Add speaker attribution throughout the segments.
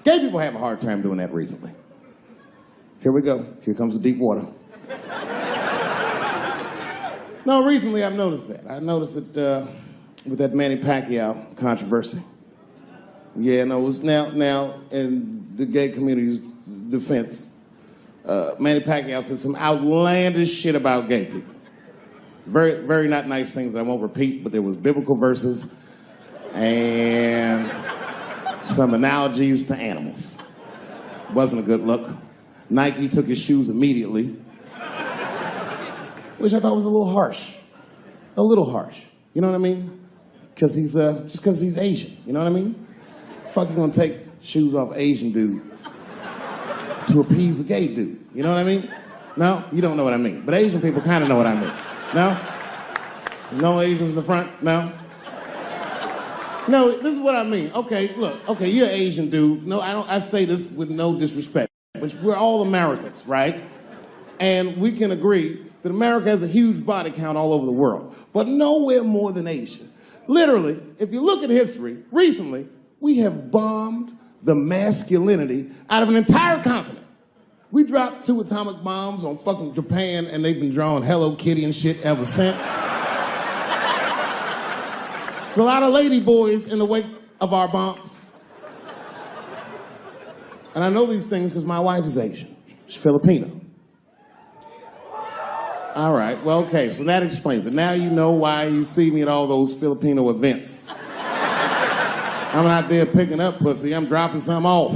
Speaker 1: Gay people have a hard time doing that recently. Here we go. Here comes the deep water. No, recently I've noticed that. I noticed that with that Manny Pacquiao controversy. Yeah, no, it was now in the gay community's defense, Manny Pacquiao said some outlandish shit about gay people. Very, very not nice things that I won't repeat, but there was biblical verses and some analogies to animals. Wasn't a good look. Nike took his shoes immediately, which I thought was a little harsh. A little harsh. You know what I mean? Because he's, just because he's Asian. You know what I mean? Fuck, you gonna take shoes off an Asian dude to appease a gay dude? You know what I mean? No? You don't know what I mean. But Asian people kind of know what I mean. No? No Asians in the front? No? No, this is what I mean. Okay, look. Okay, you're an Asian dude. No, I say this with no disrespect. But we're all Americans, right? And we can agree that America has a huge body count all over the world, but nowhere more than Asia. Literally, if you look at history, recently, we have bombed the masculinity out of an entire continent. We dropped 2 atomic bombs on fucking Japan, and they've been drawing Hello Kitty and shit ever since. There's a lot of lady boys in the wake of our bombs. And I know these things because my wife is Asian. She's Filipino. All right, well, okay, so that explains it. Now you know why you see me at all those Filipino events. I'm out there picking up pussy, I'm dropping some off.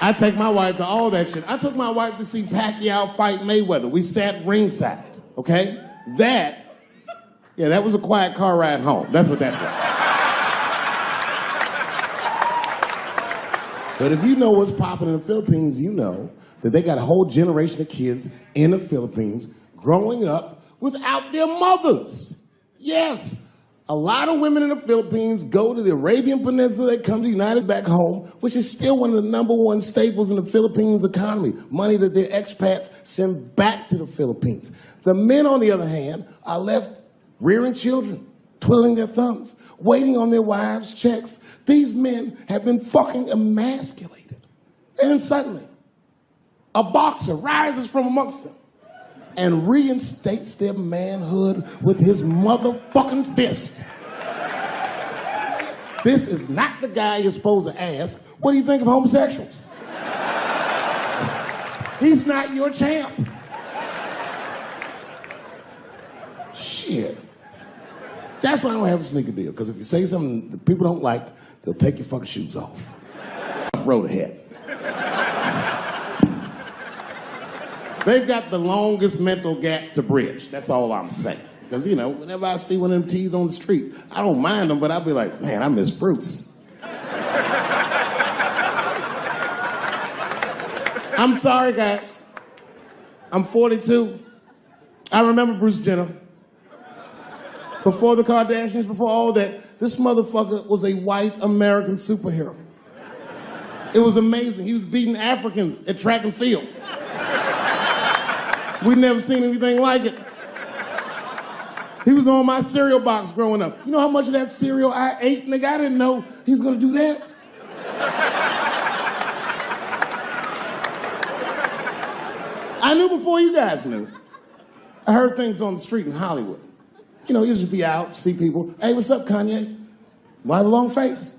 Speaker 1: I take my wife to all that shit. I took my wife to see Pacquiao fight Mayweather. We sat ringside, okay? That was a quiet car ride home. That's what that was. But if you know what's popping in the Philippines, you know that they got a whole generation of kids in the Philippines growing up without their mothers. Yes, a lot of women in the Philippines go to the Arabian Peninsula, they come to the United back home, which is still one of the #1 staples in the Philippines economy, money that their expats send back to the Philippines. The men, on the other hand, are left rearing children, twiddling their thumbs, waiting on their wives' checks. These men have been fucking emasculated. And then suddenly, a boxer rises from amongst them and reinstates their manhood with his motherfucking fist. This is not the guy you're supposed to ask, what do you think of homosexuals? He's not your champ. Shit. That's why I don't have a sneaker deal, because if you say something that people don't like, they'll take your fucking shoes off. Throw the head. They've got the longest mental gap to bridge. That's all I'm saying. Because, you know, whenever I see one of them T's on the street, I don't mind them, but I'll be like, man, I miss Bruce. I'm sorry, guys. I'm 42. I remember Bruce Jenner. Before the Kardashians, before all that, this motherfucker was a white American superhero. It was amazing. He was beating Africans at track and field. We'd never seen anything like it. He was on my cereal box growing up. You know how much of that cereal I ate, nigga? I didn't know he was gonna do that. I knew before you guys knew. I heard things on the street in Hollywood. You know, you just be out, see people. Hey, what's up, Kanye? Why the long face?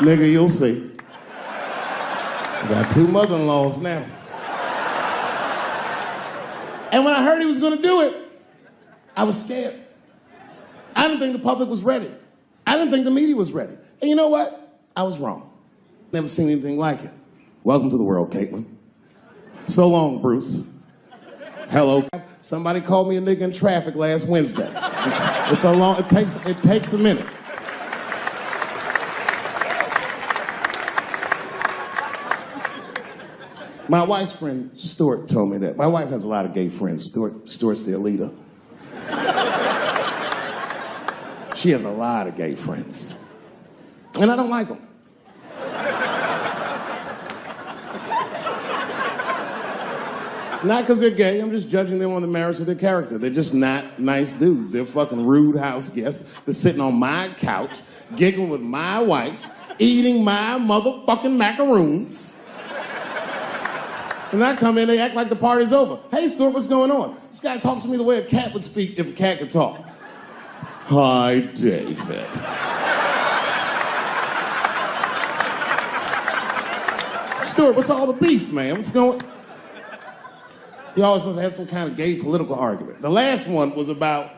Speaker 1: Nigga, you'll see. Got 2 mother-in-laws now. And when I heard he was gonna do it, I was scared. I didn't think the public was ready. I didn't think the media was ready. And you know what? I was wrong. Never seen anything like it. Welcome to the world, Caitlin. So long, Bruce. Hello. Somebody called me a nigga in traffic last Wednesday. It's so long, it takes a minute. My wife's friend, Stuart, told me that. My wife has a lot of gay friends. Stuart's their leader. She has a lot of gay friends. And I don't like them. Not because they're gay, I'm just judging them on the merits of their character. They're just not nice dudes. They're fucking rude house guests. They're sitting on my couch, giggling with my wife, eating my motherfucking macaroons. And I come in, they act like the party's over. Hey, Stuart, what's going on? This guy talks to me the way a cat would speak if a cat could talk. Hi, David. Stuart, what's all the beef, man? What's going... He always wants to have some kind of gay political argument. The last one was about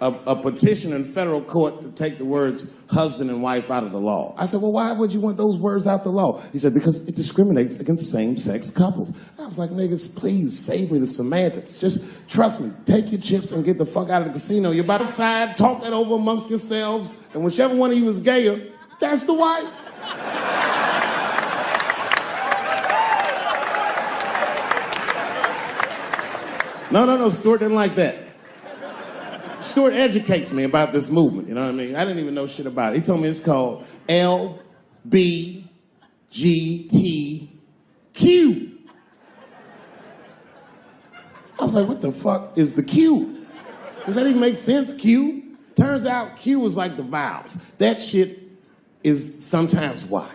Speaker 1: a petition in federal court to take the words husband and wife out of the law. I said, well, why would you want those words out the law? He said, because it discriminates against same-sex couples. I was like, niggas, please save me the semantics. Just trust me, take your chips and get the fuck out of the casino. You're about to side, talk that over amongst yourselves, and whichever one of you is gayer, that's the wife. No, Stuart didn't like that. Stuart educates me about this movement, you know what I mean? I didn't even know shit about it. He told me it's called LBGTQ. I was like, what the fuck is the Q? Does that even make sense, Q? Turns out Q is like the vowels. That shit is sometimes Y.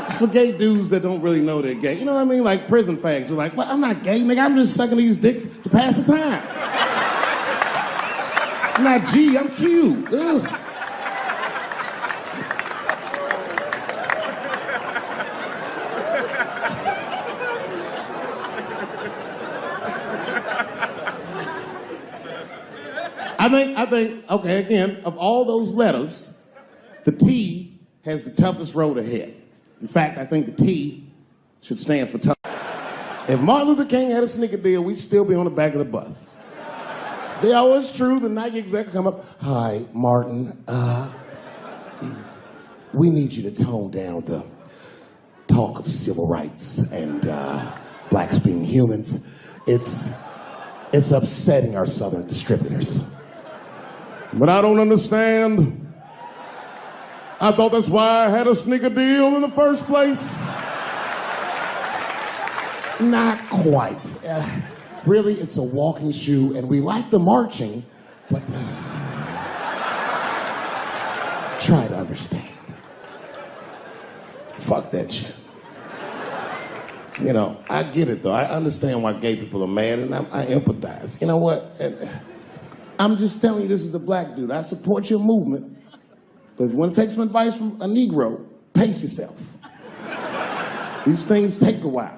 Speaker 1: It's for gay dudes that don't really know they're gay. You know what I mean? Like prison fags who are like, well, I'm not gay, nigga. I'm just sucking these dicks to pass the time. I'm not G, I'm Q. Ugh. I think, okay, again, of all those letters, the T has the toughest road ahead. In fact, I think the T should stand for tough. If Martin Luther King had a sneaker deal, we'd still be on the back of the bus. They always true, the Nike exec would come up, hi, Martin, we need you to tone down the talk of civil rights and blacks being humans. It's upsetting our southern distributors. But I don't understand. I thought that's why I had a sneaker deal in the first place. Not quite. Really, it's a walking shoe, and we like the marching, but try to understand. Fuck that shit. You know, I get it, though. I understand why gay people are mad, and I empathize. You know what? I'm just telling you, this is a black dude. I support your movement, but if you want to take some advice from a Negro, pace yourself. These things take a while.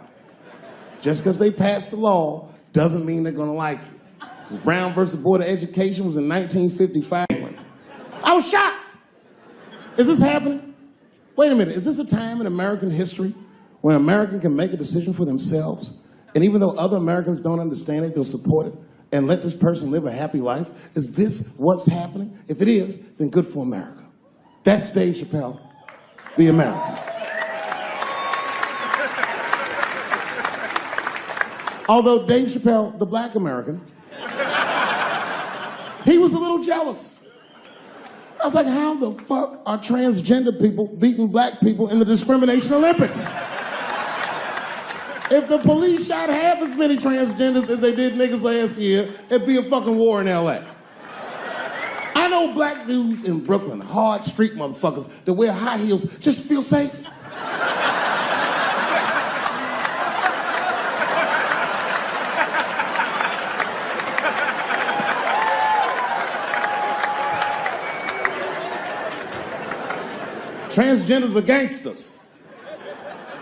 Speaker 1: Just because they passed the law doesn't mean they're going to like it. Brown versus Board of Education was in 1955. I was shocked. Is this happening? Wait a minute. Is this a time in American history when an American can make a decision for themselves, and even though other Americans don't understand it, they'll support it and let this person live a happy life? Is this what's happening? If it is, then good for America. That's Dave Chappelle, the American. Although Dave Chappelle, the black American, he was a little jealous. I was like, how the fuck are transgender people beating black people in the discrimination Olympics? If the police shot half as many transgenders as they did niggas last year, it'd be a fucking war in LA. I know black dudes in Brooklyn, hard street motherfuckers that wear high heels just to feel safe. Transgenders are gangsters.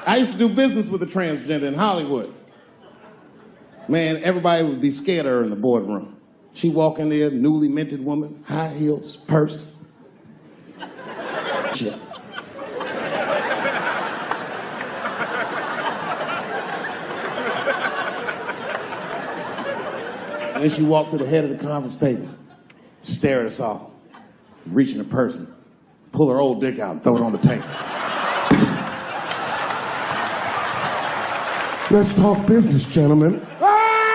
Speaker 1: I used to do business with a transgender in Hollywood. Man, everybody would be scared of her in the boardroom. She'd walk in there, newly minted woman, high heels, purse. Shit. And then she walked to the head of the conference table, stare at us all, reach in her purse and pull her old dick out and throw it on the table. Let's talk business, gentlemen. Ah!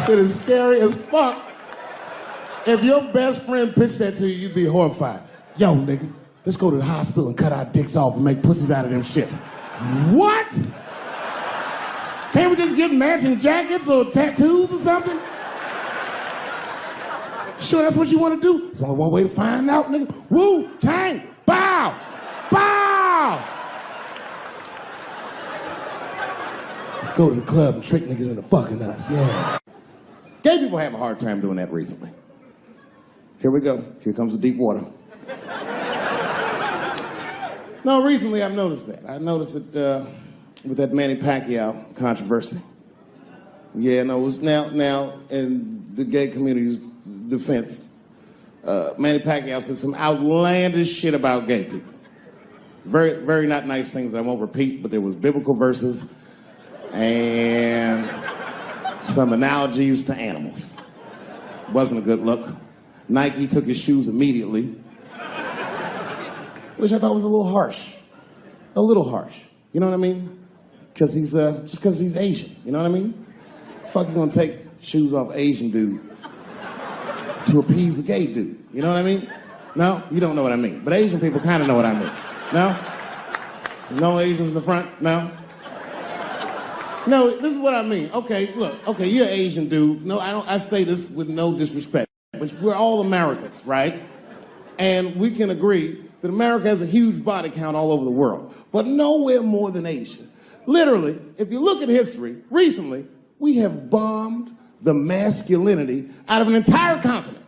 Speaker 1: Shit is scary as fuck. If your best friend pitched that to you, you'd be horrified. Yo, nigga, let's go to the hospital and cut our dicks off and make pussies out of them shits. What? Can't we just get matching jackets or tattoos or something? Sure, that's what you want to do? There's only one way to find out, nigga. Wu-Tang, bow, bow. Let's go to the club and trick niggas into fucking us, yeah. Gay people have a hard time doing that recently. Here we go. Here comes the deep water. No, recently I've noticed that. I noticed it with that Manny Pacquiao controversy. Yeah, no, it was now in the gay community's defense, Manny Pacquiao said some outlandish shit about gay people. Very, very not nice things that I won't repeat, but there was biblical verses and some analogies to animals. Wasn't a good look. Nike took his shoes immediately, which I thought was a little harsh. A little harsh. You know what I mean? Because he's, just because he's Asian. You know what I mean? Fuck, you gonna take shoes off Asian dude to appease a gay dude. You know what I mean? No? You don't know what I mean. But Asian people kind of know what I mean. No? No Asians in the front? No? No, this is what I mean. Okay, look. Okay, you're an Asian dude. No, I say this with no disrespect. But we're all Americans, right? And we can agree that America has a huge body count all over the world. But nowhere more than Asia. Literally, if you look at history, recently, we have bombed the masculinity out of an entire continent.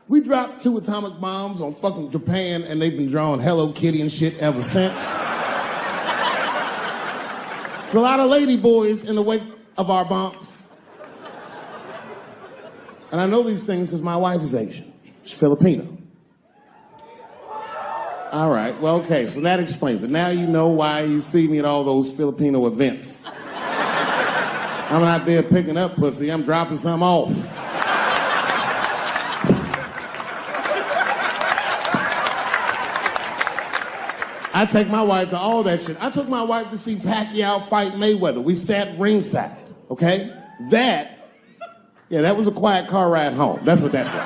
Speaker 1: We dropped 2 atomic bombs on fucking Japan, and they've been drawing Hello Kitty and shit ever since. There's a lot of lady boys in the wake of our bombs. And I know these things because my wife is Asian. She's Filipino. All right, well, okay, so that explains it. Now you know why you see me at all those Filipino events. I'm not there picking up pussy, I'm dropping some off. I take my wife to all that shit. I took my wife to see Pacquiao fight Mayweather. We sat ringside, okay? That was a quiet car ride home. That's what that was.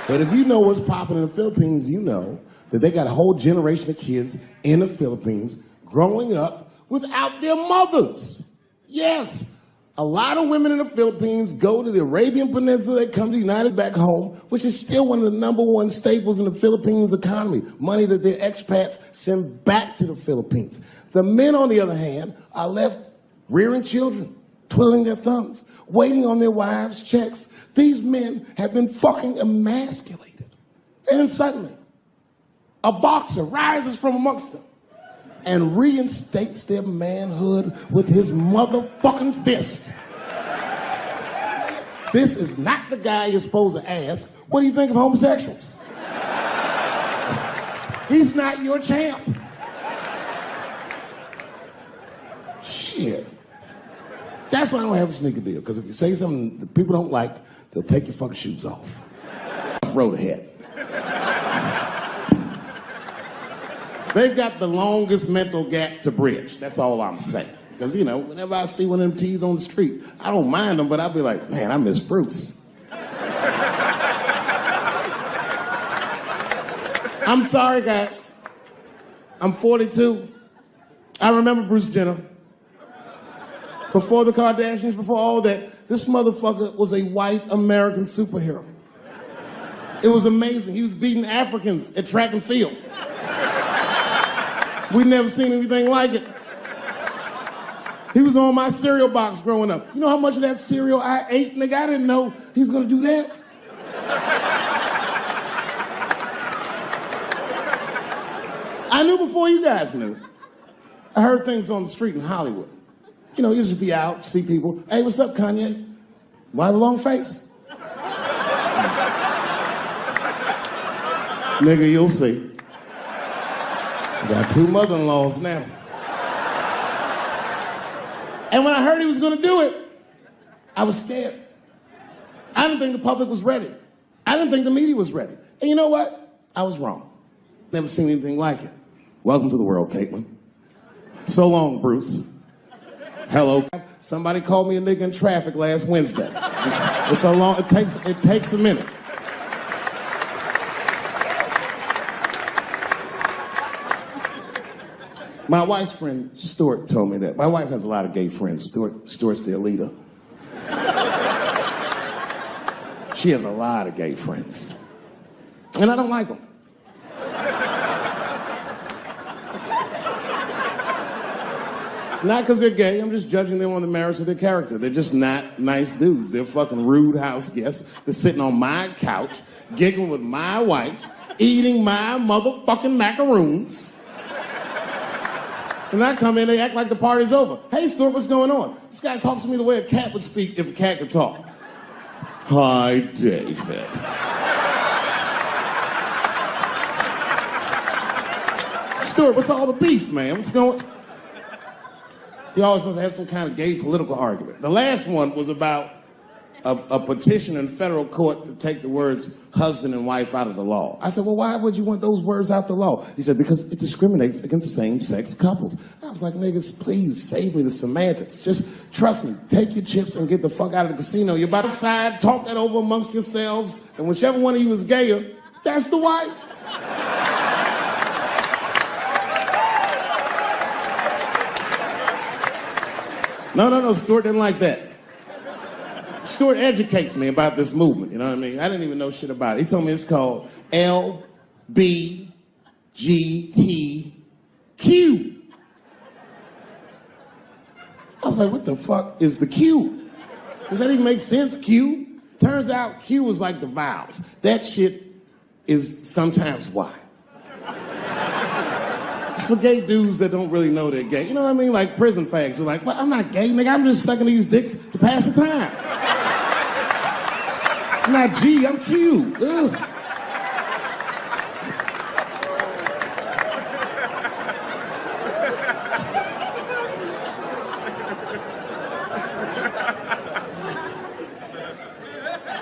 Speaker 1: But if you know what's popping in the Philippines, you know that they got a whole generation of kids in the Philippines growing up without their mothers. Yes, a lot of women in the Philippines go to the Arabian Peninsula, they come to the United back home, which is still one of the #1 staples in the Philippines economy, money that their expats send back to the Philippines. The men, on the other hand, are left rearing children, twiddling their thumbs, waiting on their wives' checks. These men have been fucking emasculated. And then suddenly, a boxer rises from amongst them and reinstates their manhood with his motherfucking fist. This is not the guy you're supposed to ask, what do you think of homosexuals? He's not your champ. Shit. That's why I don't have a sneaker deal, because if you say something that people don't like, they'll take your fucking shoes off. Road ahead. They've got the longest mental gap to bridge. That's all I'm saying. Because, you know, whenever I see one of them T's on the street, I don't mind them, but I'll be like, man, I miss Bruce. I'm sorry, guys. I'm 42. I remember Bruce Jenner. Before the Kardashians, before all that, this motherfucker was a white American superhero. It was amazing. He was beating Africans at track and field. We'd never seen anything like it. He was on my cereal box growing up. You know how much of that cereal I ate, nigga? I didn't know he was gonna do that. I knew before you guys knew. I heard things on the street in Hollywood. You know, you just be out, see people. Hey, what's up, Kanye? Why the long face? Nigga, you'll see. Got 2 mother-in-laws now. And when I heard he was gonna do it, I was scared. I didn't think the public was ready. I didn't think the media was ready. And you know what? I was wrong. Never seen anything like it. Welcome to the world, Caitlin. So long, Bruce. Hello. Somebody called me a nigga in traffic last Wednesday. It's so long, it takes a minute. My wife's friend, Stuart, told me that. My wife has a lot of gay friends. Stuart's their leader. She has a lot of gay friends. And I don't like them. Not because they're gay, I'm just judging them on the merits of their character. They're just not nice dudes. They're fucking rude house guests. They're sitting on my couch, giggling with my wife, eating my motherfucking macaroons. And I come in, they act like the party's over. Hey, Stuart, what's going on? This guy talks to me the way a cat would speak if a cat could talk. Hi, David. Stuart, what's all the beef, man? What's going on? He always wants to have some kind of gay political argument. The last one was about a petition in federal court to take the words husband and wife out of the law. I said, well, why would you want those words out the law? He said, because it discriminates against same-sex couples. I was like, niggas, please save me the semantics. Just trust me, take your chips and get the fuck out of the casino. You're by the side, talk that over amongst yourselves, and whichever one of you is gayer, that's the wife. No, Stuart didn't like that. Stuart educates me about this movement, you know what I mean? I didn't even know shit about it. He told me it's called LBGTQ. I was like, what the fuck is the Q? Does that even make sense, Q? Turns out Q is like the vowels. That shit is sometimes Y. It's for gay dudes that don't really know they're gay. You know what I mean? Like prison fags who are like, well, I'm not gay, nigga. I'm just sucking these dicks to pass the time. I'm not G, I'm Q. Ugh.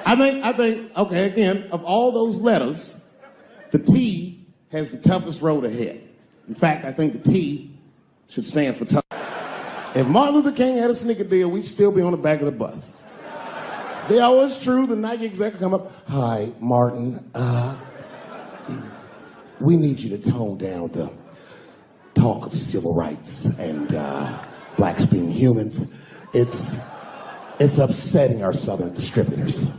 Speaker 1: I think, okay, again, of all those letters, the T has the toughest road ahead. In fact, I think the T should stand for tough. If Martin Luther King had a sneaker deal, we'd still be on the back of the bus. They always true, the Nike exec would come up, hi, Martin, we need you to tone down the talk of civil rights and blacks being humans. It's upsetting our southern distributors.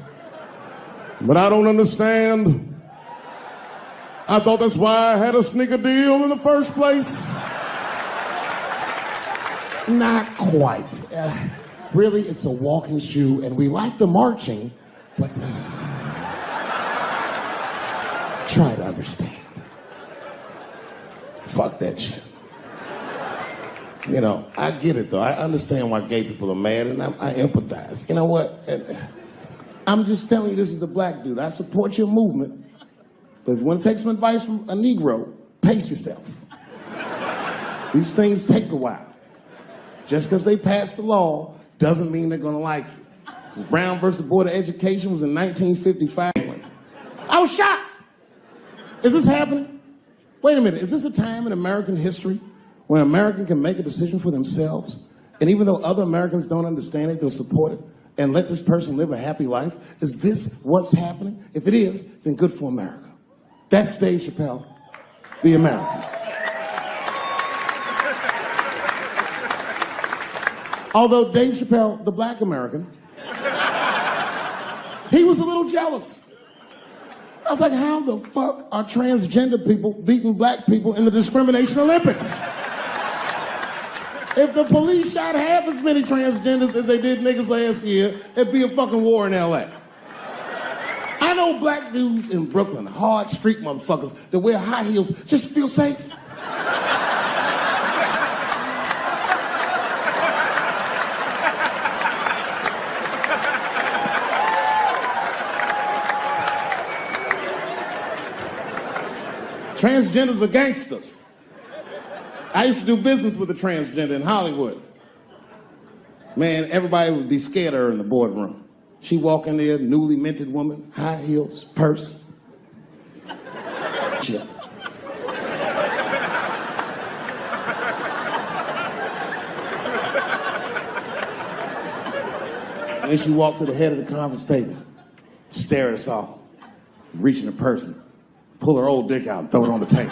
Speaker 1: But I don't understand. I thought that's why I had a sneaker deal in the first place. Not quite. Really, it's a walking shoe, and we like the marching, but try to understand. Fuck that shit. You know, I get it, though. I understand why gay people are mad, and I empathize. You know what? I'm just telling you this is a black dude. I support your movement, but if you want to take some advice from a Negro, pace yourself. These things take a while. Just because they passed the law doesn't mean they're going to like you. Because Brown versus Board of Education was in 1955. I was shocked. Is this happening? Wait a minute. Is this a time in American history when an American can make a decision for themselves, and even though other Americans don't understand it, they'll support it and let this person live a happy life? Is this what's happening? If it is, then good for America. That's Dave Chappelle, the American. Although Dave Chappelle, the black American, he was a little jealous. I was like, how the fuck are transgender people beating black people in the discrimination Olympics? If the police shot half as many transgenders as they did niggas last year, it'd be a fucking war in LA. I know black dudes in Brooklyn, hard street motherfuckers that wear high heels just to feel safe. Transgenders are gangsters. I used to do business with a transgender in Hollywood. Man, everybody would be scared of her in the boardroom. She'd walk in there, newly minted woman, high heels, purse. Chip. And then she walked to the head of the conference table, stare at us all, reach in her purse and pull her old dick out and throw it on the table.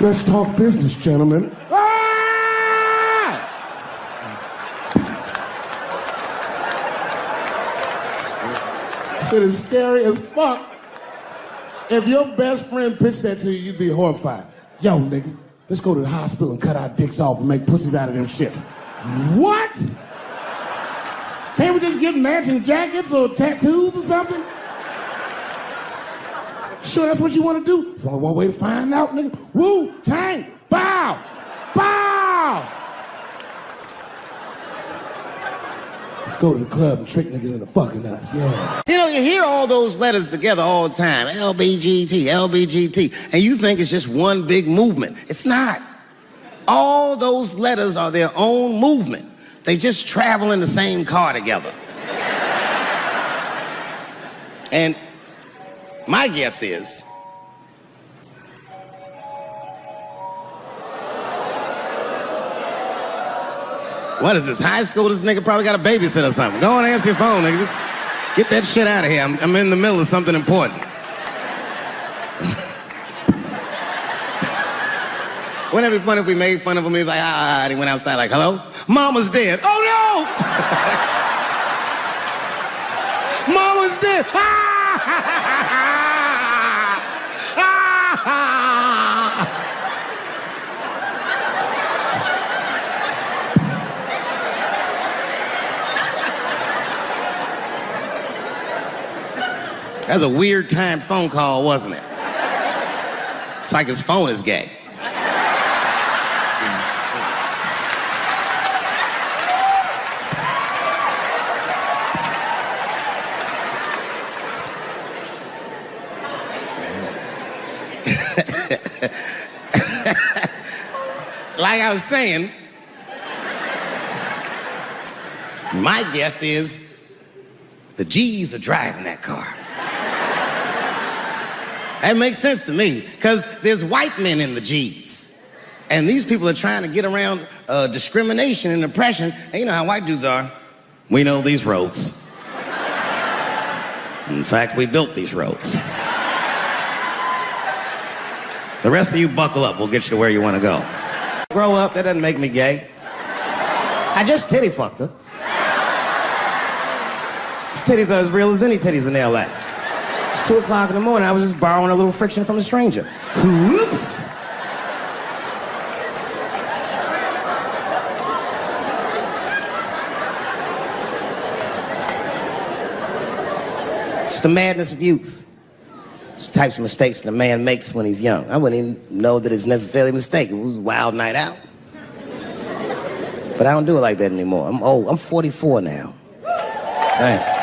Speaker 1: Let's talk business, gentlemen. Ah! Shit is scary as fuck. If your best friend pitched that to you, you'd be horrified. Yo, nigga, let's go to the hospital and cut our dicks off and make pussies out of them shits. What? Can't we just get matching jackets or tattoos or something? Sure, that's what you want to do? There's only one way to find out, nigga. Wu-Tang, bow, bow. Let's go to the club and trick niggas into fucking us, yeah.
Speaker 2: You know, you hear all those letters together all the time, LBGT, LBGT, and you think it's just one big movement. It's not. All those letters are their own movement. They just travel in the same car together. And my guess is, what is this, high school? This nigga probably got a babysitter or something. Go and answer your phone, nigga. Just get that shit out of here. I'm in the middle of something important. Wouldn't it be funny if we made fun of him? He was like, and he went outside like, hello? Mama's dead. Oh, no! Mama's dead. That was a weird timed phone call, wasn't it? It's like his phone is gay. Like I was saying, my guess is the G's are driving that car. That makes sense to me, because there's white men in the G's. And these people are trying to get around discrimination and oppression. And you know how white dudes are. We know these roads. In fact, we built these roads. The rest of you buckle up. We'll get you to where you want to go. Grow up, that doesn't make me gay. I just titty fucked her. These titties are as real as any titties in LA. It's 2 o'clock in the morning. I was just borrowing a little friction from a stranger. Whoops. It's the madness of youth. It's the types of mistakes that a man makes when he's young. I wouldn't even know that it's necessarily a mistake. It was a wild night out. But I don't do it like that anymore. I'm old. I'm 44 now. Damn.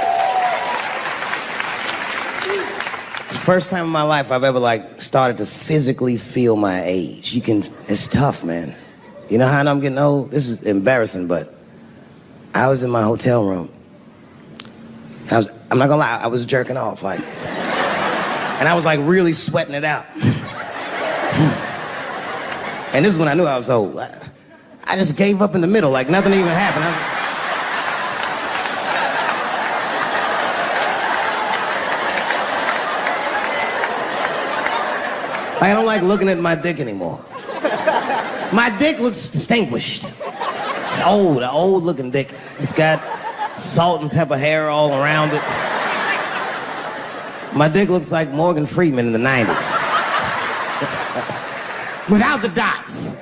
Speaker 2: It's the first time in my life I've ever, started to physically feel my age. It's tough, man. You know how I'm getting old? This is embarrassing, but I was in my hotel room. I'm not gonna lie, I was jerking off, and I was really sweating it out. And this is when I knew I was old. I just gave up in the middle, nothing even happened. I don't like looking at my dick anymore. My dick looks distinguished. It's old, an old looking dick. It's got salt and pepper hair all around it. My dick looks like Morgan Freeman in the 90s. Without the dots.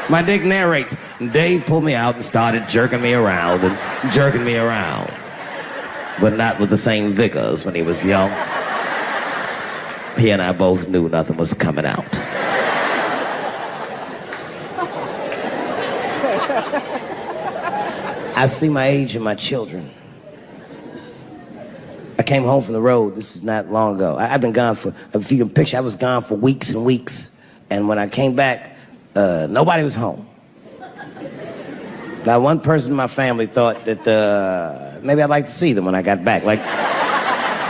Speaker 2: My dick narrates. Dave pulled me out and started jerking me around and jerking me around. But not with the same vigor as when he was young. He and I both knew nothing was coming out. I see my age in my children. I came home from the road. This is not long ago. I've been gone for, if you can picture, I was gone for weeks and weeks. And when I came back, nobody was home. Now, one person in my family thought that maybe I'd like to see them when I got back.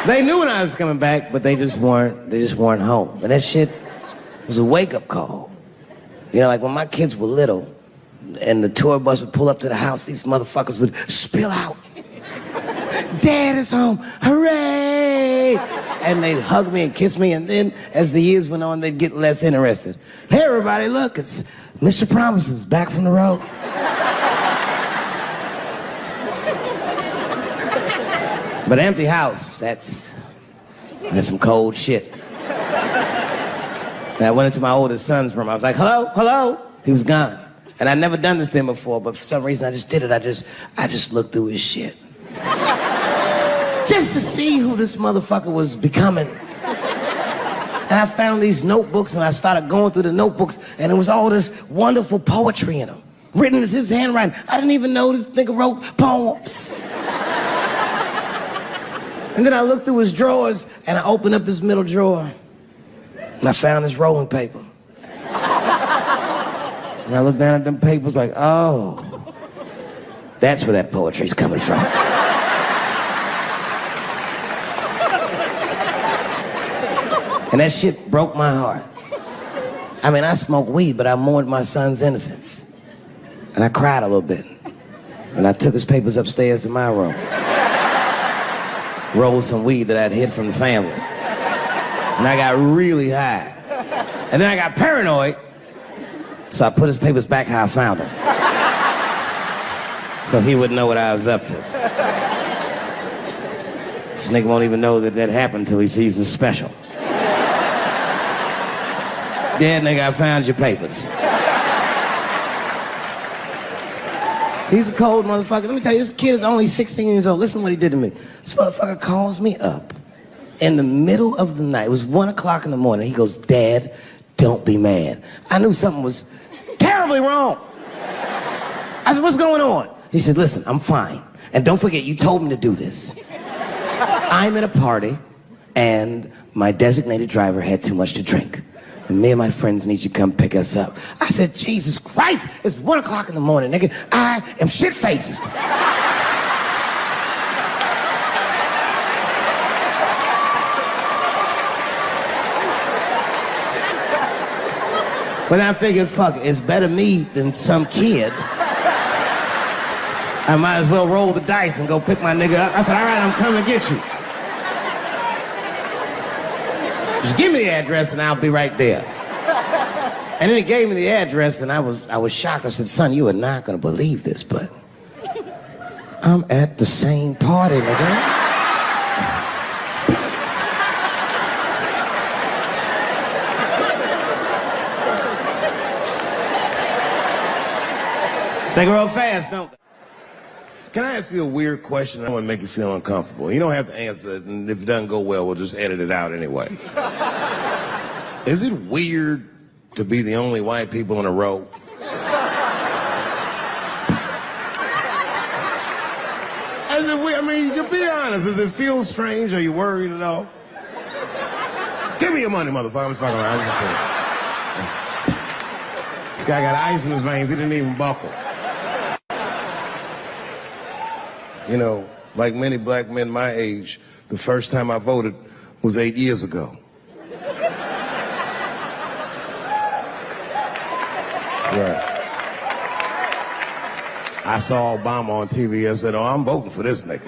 Speaker 2: They knew when I was coming back, but they just weren't home. And that shit was a wake-up call. You know, when my kids were little, and the tour bus would pull up to the house, these motherfuckers would spill out. Dad is home, hooray! And they'd hug me and kiss me, and then as the years went on, they'd get less interested. Hey everybody, look, it's Mr. Promises back from the road. But empty house, that's some cold shit. And I went into my oldest son's room. I was like, hello, hello. He was gone. And I'd never done this to him before, but for some reason I just did it. I just looked through his shit. Just to see who this motherfucker was becoming. And I found these notebooks and I started going through the notebooks and there was all this wonderful poetry in them. Written as his handwriting. I didn't even know this nigga wrote poems. And then I looked through his drawers and I opened up his middle drawer. And I found this rolling paper. And I looked down at them papers like, oh, that's where that poetry's coming from. And that shit broke my heart. I mean, I smoked weed, but I mourned my son's innocence. And I cried a little bit. And I took his papers upstairs to my room. Rolled some weed that I'd hid from the family. And I got really high. And then I got paranoid, so I put his papers back how I found them. So he wouldn't know what I was up to. This nigga won't even know that happened until he sees the special. Yeah, nigga, I found your papers. He's a cold motherfucker. Let me tell you, this kid is only 16 years old. Listen to what he did to me. This motherfucker calls me up in the middle of the night. It was 1 o'clock in the morning. He goes, Dad, don't be mad. I knew something was terribly wrong. I said, what's going on? He said, listen, I'm fine. And don't forget, you told me to do this. I'm at a party, and my designated driver had too much to drink. And me and my friends need you to come pick us up. I said, Jesus Christ, it's 1 o'clock in the morning, nigga. I am shit-faced. But I figured, fuck, it's better me than some kid. I might as well roll the dice and go pick my nigga up. I said, all right, I'm coming to get you. Just give me the address and I'll be right there. And then he gave me the address and I was shocked. I said, son, you are not gonna believe this, but I'm at the same party, nigga. They grow fast, don't they? Can I ask you a weird question? I want to make you feel uncomfortable. You don't have to answer it, and if it doesn't go well, we'll just edit it out anyway. Is it weird to be the only white people in a row? Is it weird? I mean, you can be honest. Does it feel strange? Are you worried at all? Give me your money, motherfucker. I'm just fucking around. I'm just saying. This guy got ice in his veins. He didn't even buckle. You know, like many black men my age, the first time I voted was 8 years ago. Right. I saw Obama on TV and said, oh, I'm voting for this nigga.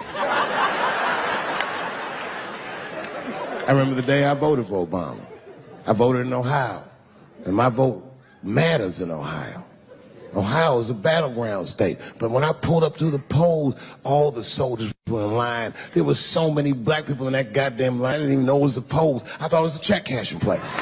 Speaker 2: I remember the day I voted for Obama. I voted in Ohio, and my vote matters in Ohio. Ohio is a battleground state. But when I pulled up to the polls, all the soldiers were in line. There were so many black people in that goddamn line. I didn't even know it was a polls. I thought it was a check cashing place.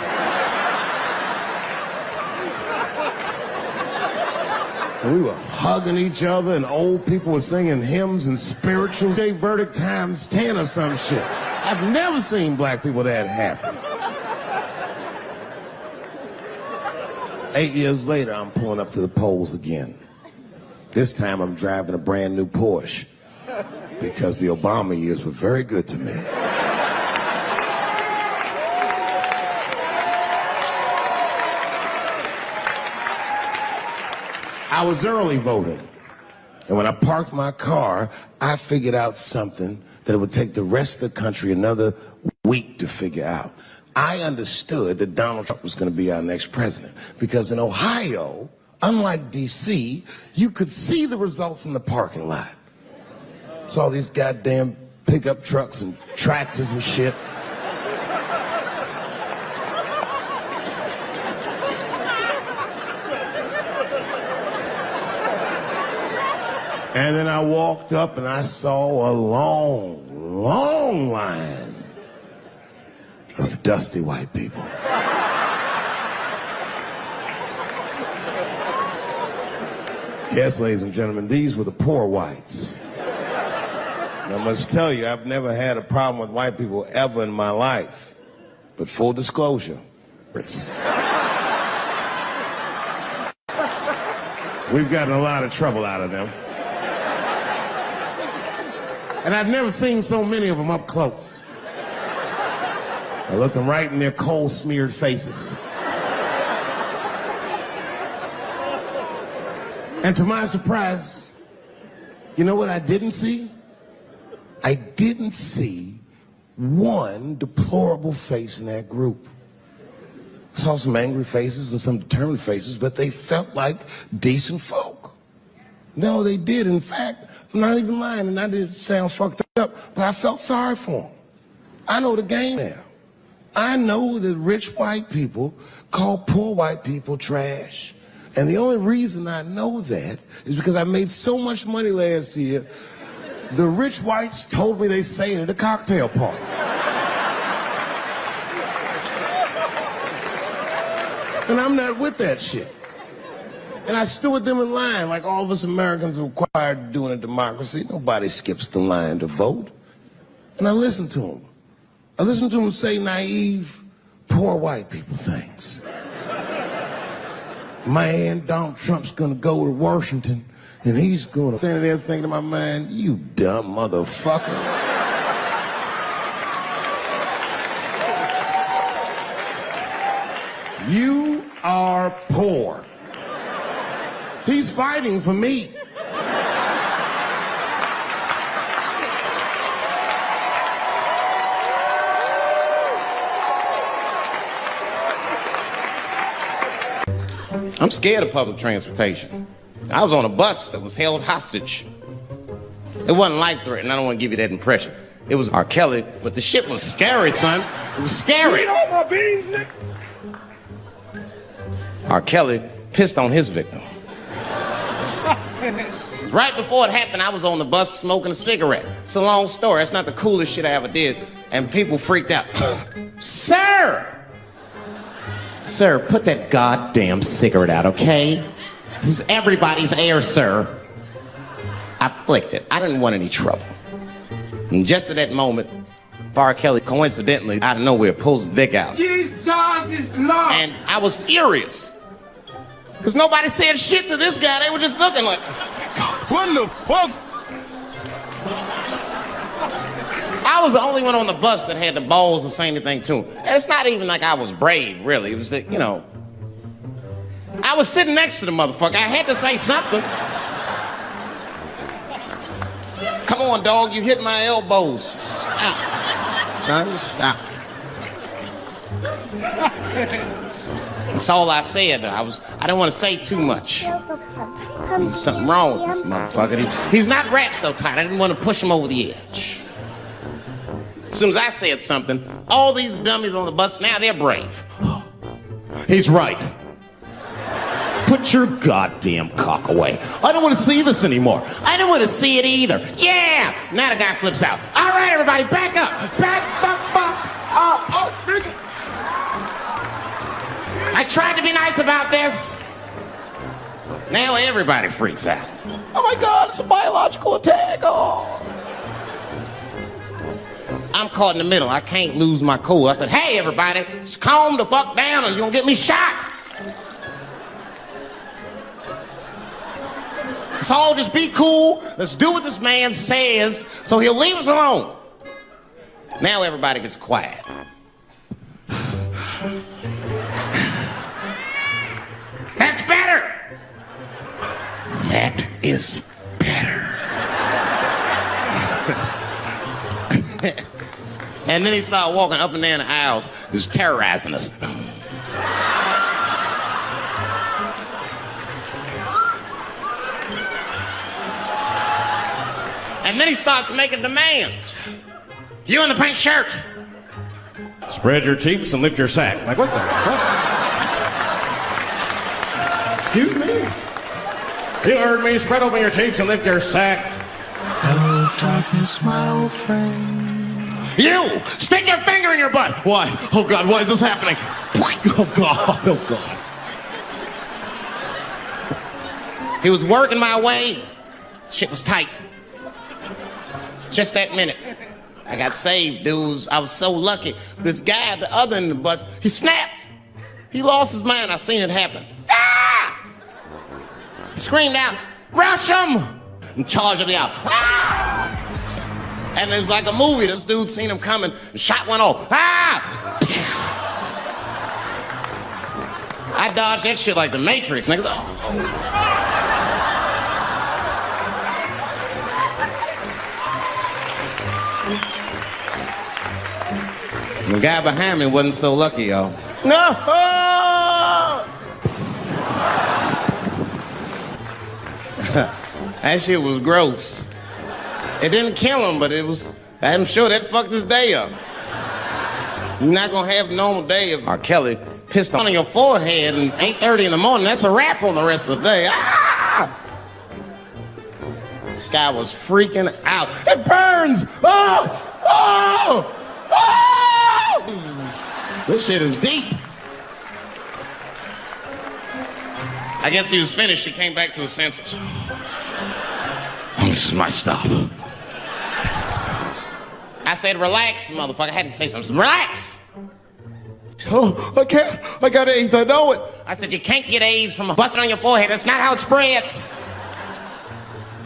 Speaker 2: And we were hugging each other, and old people were singing hymns and spirituals. J Verdict times 10 or some shit. I've never seen black people that happy. 8 years later, I'm pulling up to the polls again. This time I'm driving a brand new Porsche because the Obama years were very good to me. I was early voting, and when I parked my car, I figured out something that it would take the rest of the country another week to figure out. I understood that Donald Trump was going to be our next president because in Ohio, unlike D.C., you could see the results in the parking lot. Saw these goddamn
Speaker 1: pickup trucks and tractors and shit. And then I walked up and I saw a long, long line of dusty white people. Yes, ladies and gentlemen, these were the poor whites. And I must tell you, I've never had a problem with white people ever in my life. But full disclosure, we've gotten a lot of trouble out of them. And I've never seen so many of them up close. I looked them right in their coal-smeared faces. And to my surprise, you know what I didn't see? I didn't see one deplorable face in that group. I saw some angry faces and some determined faces, but they felt like decent folk. No, they did. In fact, I'm not even lying, and I didn't sound fucked up, but I felt sorry for them. I know the game now. I know that rich white people call poor white people trash. And the only reason I know that is because I made so much money last year, the rich whites told me they say it at a cocktail party. And I'm not with that shit. And I stood with them in line like all of us Americans are required to do in a democracy. Nobody skips the line to vote. And I listened to them. I listened to them say naive, poor white people things. Man, Donald Trump's gonna go to Washington and he's gonna stand there thinking to my mind, you dumb motherfucker. You are poor. He's fighting for me.
Speaker 3: I'm scared of public transportation. I was on a bus that was held hostage. It wasn't life-threatening. I don't want to give you that impression. It was R. Kelly, but the shit was scary, son. It was scary.
Speaker 4: Eat all my beans, Nick.
Speaker 3: R. Kelly pissed on his victim. Right before it happened, I was on the bus smoking a cigarette. It's a long story. It's not the coolest shit I ever did. And people freaked out. Sir! Sir, put that goddamn cigarette out, okay? This is everybody's air, sir. I flicked it. I didn't want any trouble. And just at that moment, R. Kelly, coincidentally, out of nowhere, pulls his dick out.
Speaker 4: Jesus is Lord.
Speaker 3: And I was furious. Because nobody said shit to this guy. They were just looking like,
Speaker 4: What the fuck?
Speaker 3: I was the only one on the bus that had the balls to say anything to him. And it's not even like I was brave, really. It was that, you know, I was sitting next to the motherfucker. I had to say something. Come on, dog, you hit my elbows. Stop. Son, stop. That's all I said. I didn't want to say too much. There's something wrong with this motherfucker. He's not wrapped so tight. I didn't want to push him over the edge. As soon as I said something, all these dummies on the bus, now they're brave. He's right. Put your goddamn cock away. I don't want to see this anymore. I don't want to see it either. Yeah! Now the guy flips out. All right, everybody, back up. Back the fuck up. Oh, I tried to be nice about this. Now everybody freaks out. Oh my God, it's a biological attack. Oh. I'm caught in the middle. I can't lose my cool. I said, hey, everybody, just calm the fuck down or you're gonna get me shot. Let's all just be cool. Let's do what this man says so he'll leave us alone. Now everybody gets quiet. That's better. That is better. And then he started walking up and down the aisles, just terrorizing us. And then he starts making demands. You in the pink shirt.
Speaker 5: Spread your cheeks and lift your sack. Like, what the fuck? Excuse me? You heard me. Spread open your cheeks and lift your sack.
Speaker 6: Hello, darkness, my old friend.
Speaker 3: You! Stick your finger in your butt! Why? Oh, God, why is this happening? Oh, God, oh, God. He was working my way. Shit was tight. Just that minute. I got saved, dudes. I was so lucky. This guy at the other end of the bus, he snapped. He lost his mind. I seen it happen. Ah! He screamed out, rush him! And charged him out. Ah! And it was like a movie. This dude seen him coming and shot one off. Ah! I dodged that shit like the Matrix. Niggas, oh. The guy behind me wasn't so lucky, y'all. No! That shit was gross. It didn't kill him, but I'm sure that fucked his day up. You're not gonna have a normal day if R. Kelly pissed on your forehead at 8:30 in the morning. That's a wrap on the rest of the day. Ah! This guy was freaking out. It burns! Oh! Oh! Oh! This shit is deep. I guess he was finished. He came back to his senses. Oh, this is my stop. I said, relax, motherfucker. I had to say something. Relax. Oh, I can't. I got AIDS. I know it. I said, you can't get AIDS from busting on your forehead. That's not how it spreads.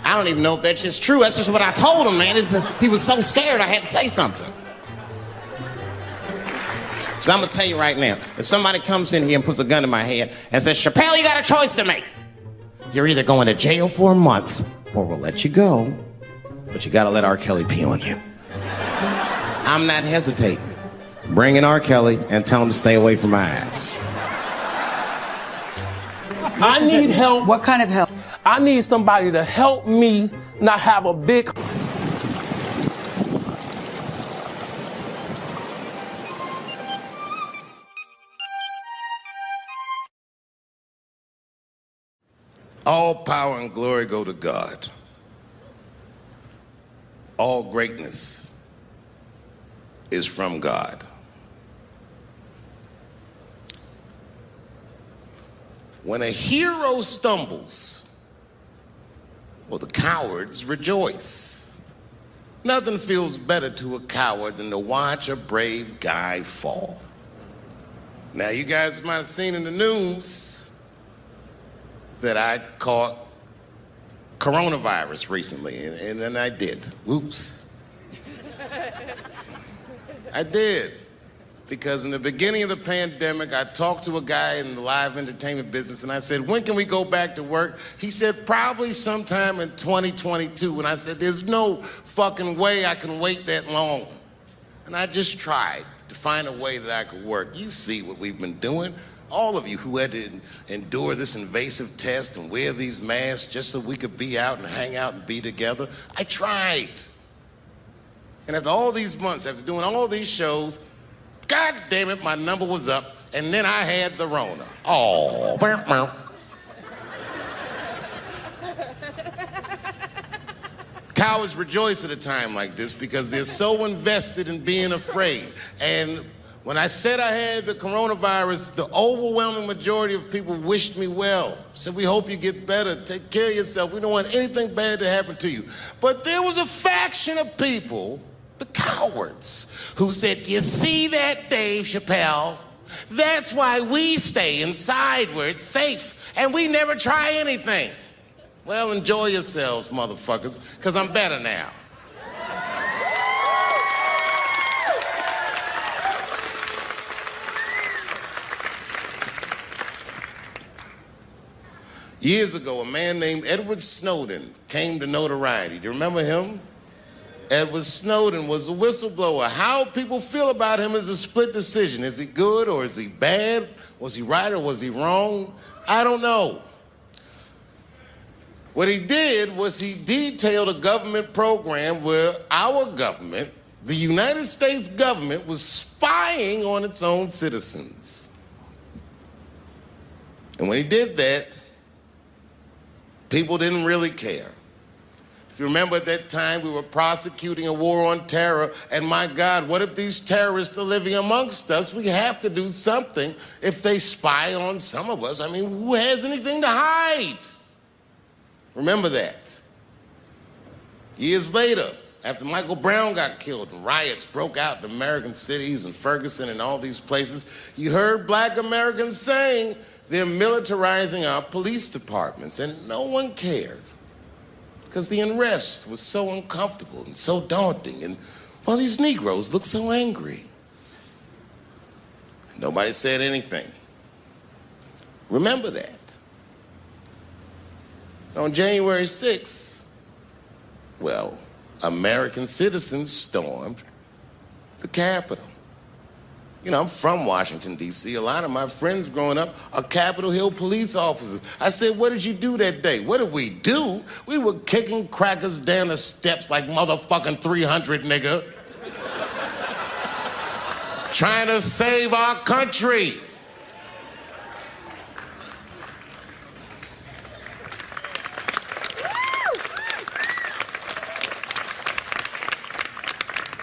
Speaker 3: I don't even know if that's just true. That's just what I told him, man. He was so scared I had to say something. So I'm going to tell you right now, if somebody comes in here and puts a gun in my head and says, Chappelle, you got a choice to make. You're either going to jail for a month or we'll let you go, but you got to let R. Kelly pee on you. I'm not hesitating. Bring in R. Kelly and tell him to stay away from my ass.
Speaker 7: I need help.
Speaker 8: What kind of help?
Speaker 7: I need somebody to help me not have a big...
Speaker 1: All power and glory go to God. All greatness is from God. When a hero stumbles, well, the cowards rejoice. Nothing feels better to a coward than to watch a brave guy fall. Now, you guys might have seen in the news that I caught coronavirus recently, and then I did. Whoops. I did. Because in the beginning of the pandemic, I talked to a guy in the live entertainment business, and I said, when can we go back to work? He said, probably sometime in 2022. And I said, there's no fucking way I can wait that long. And I just tried to find a way that I could work. You see what we've been doing. All of you who had to endure this invasive test and wear these masks just so we could be out and hang out and be together. I tried. And after all these months, after doing all these shows, God damn it, my number was up, and then I had the Rona. Oh, cowards rejoice at a time like this because they're so invested in being afraid. And when I said I had the coronavirus, the overwhelming majority of people wished me well. Said, we hope you get better, take care of yourself. We don't want anything bad to happen to you. But there was a faction of people, the cowards, who said, you see that, Dave Chappelle? That's why we stay inside where it's safe, and we never try anything. Well, enjoy yourselves, motherfuckers, because I'm better now. Years ago, a man named Edward Snowden came to notoriety. Do you remember him? Edward Snowden was a whistleblower. How people feel about him is a split decision. Is he good or is he bad? Was he right or was he wrong? I don't know. What he did was he detailed a government program where our government
Speaker 3: the United States government was spying on its own citizens. And when he did that, people didn't really care. If you remember at that time, we were prosecuting a war on terror, and my God, what if these terrorists are living amongst us? We have to do something if they spy on some of us. I mean, who has anything to hide? Remember that. Years later, after Michael Brown got killed and riots broke out in American cities and Ferguson and all these places, you heard black Americans saying they're militarizing our police departments, and no one cared because the unrest was so uncomfortable and so daunting, and well, these Negroes look so angry. Nobody said anything. Remember that. On January 6th, well, American citizens stormed the Capitol. You know, I'm from Washington, D.C. A lot of my friends growing up are Capitol Hill police officers. I said, what did you do that day? What did we do? We were kicking crackers down the steps like motherfucking 300, nigga. Trying to save our country.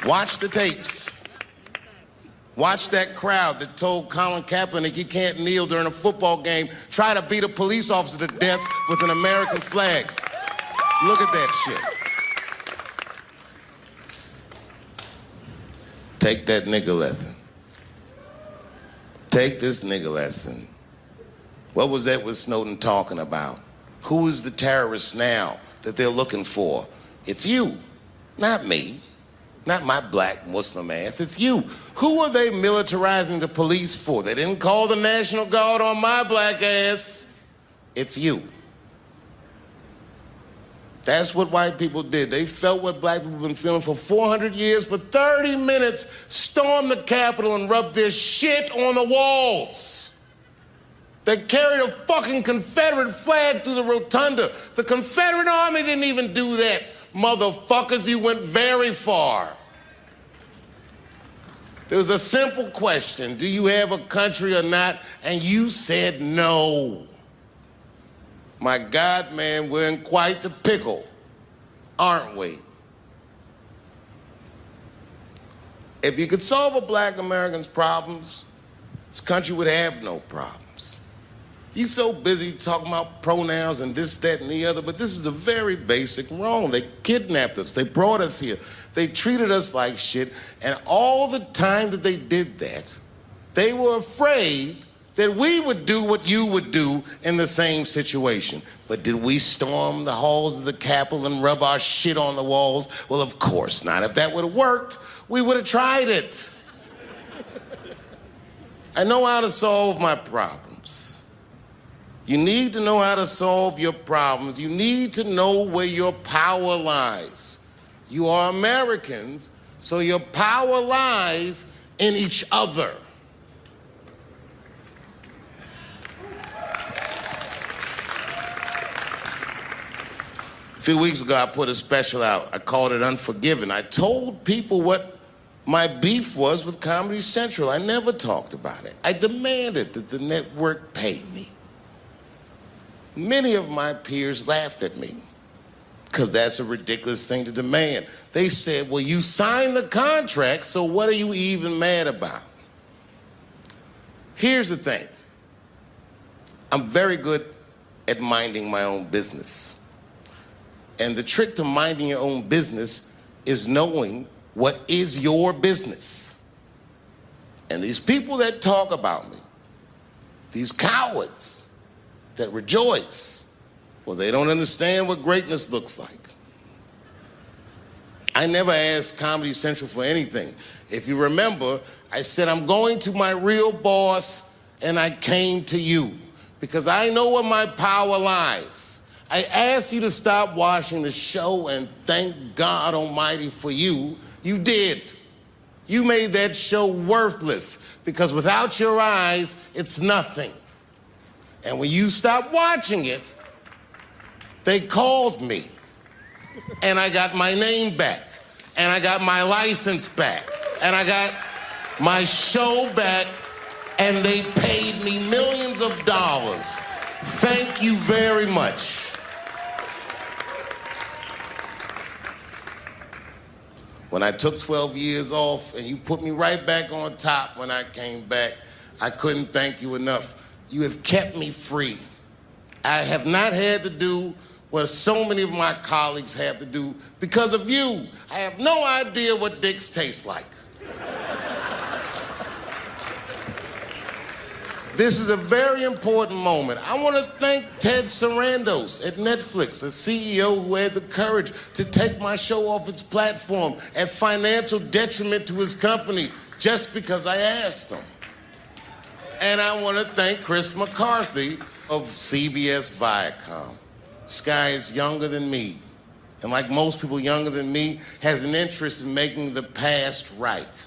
Speaker 3: Watch the tapes. Watch that crowd that told Colin Kaepernick he can't kneel during a football game, try to beat a police officer to death with an American flag. Look at that shit. Take that nigga lesson. Take this nigga lesson. What was Edward Snowden talking about? Who is the terrorist now that they're looking for? It's you, not me. Not my black Muslim ass, it's you. Who are they militarizing the police for? They didn't call the National Guard on my black ass. It's you. That's what white people did. They felt what black people have been feeling for 400 years. For 30 minutes, stormed the Capitol and rubbed their shit on the walls. They carried a fucking Confederate flag through the rotunda. The Confederate Army didn't even do that. Motherfuckers, you went very far. There was a simple question, do you have a country or not? And you said no. My God, man, we're in quite the pickle, aren't we? If you could solve a black American's problems, this country would have no problems. You're so busy talking about pronouns and this, that, and the other, but this is a very basic wrong. They kidnapped us. They brought us here. They treated us like shit. And all the time that they did that, they were afraid that we would do what you would do in the same situation. But did we storm the halls of the Capitol and rub our shit on the walls? Well, of course not. If that would have worked, we would have tried it. I know how to solve my problems. You need to know how to solve your problems. You need to know where your power lies. You are Americans, so your power lies in each other. A few weeks ago, I put a special out. I called it Unforgiven. I told people what my beef was with Comedy Central. I never talked about it. I demanded that the network pay me. Many of my peers laughed at me because that's a ridiculous thing to demand. They said, well, you signed the contract, so what are you even mad about? Here's the thing. I'm very good at minding my own business. And the trick to minding your own business is knowing what is your business. And these people that talk about me, these cowards that rejoice, well, they don't understand what greatness looks like. I never asked Comedy Central for anything. If you remember, I said, I'm going to my real boss, and I came to you because I know where my power lies. I asked you to stop watching the show, and thank God Almighty for you, you did. You made that show worthless because without your eyes, it's nothing. And when you stopped watching it, they called me and I got my name back. and I got my license back, and I got my show back, and they paid me millions of dollars. Thank you very much. When I took 12 years off and you put me right back on top when I came back, I couldn't thank you enough. You have kept me free. I have not had to do what so many of my colleagues have to do because of you. I have no idea what dicks taste like. This is a very important moment. I want to thank Ted Sarandos at Netflix, a CEO who had the courage to take my show off its platform at financial detriment to his company just because I asked him. And I want to thank Chris McCarthy of CBS Viacom. This guy is younger than me, and like most people younger than me, has an interest in making the past right,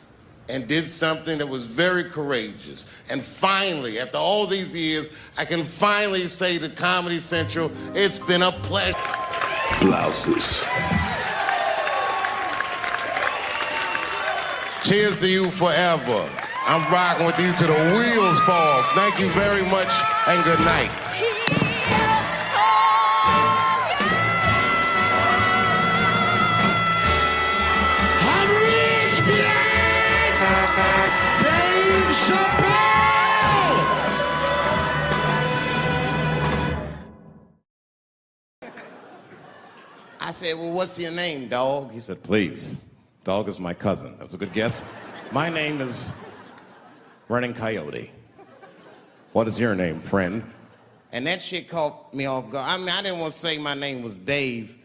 Speaker 3: and did something that was very courageous. And finally, after all these years, I can finally say to Comedy Central, it's been a pleasure.
Speaker 4: Blouses.
Speaker 3: Cheers to you forever. I'm rocking with you till the wheels fall off. Thank you very much, and good night. I'm rich, bitch! Dave Chappelle! I said, well, what's your name, dog?
Speaker 5: He said, please. Dog is my cousin. That was a good guess. My name is Running Coyote. What is your name, friend?
Speaker 3: And that shit caught me off guard. I mean, I didn't want to say my name was Dave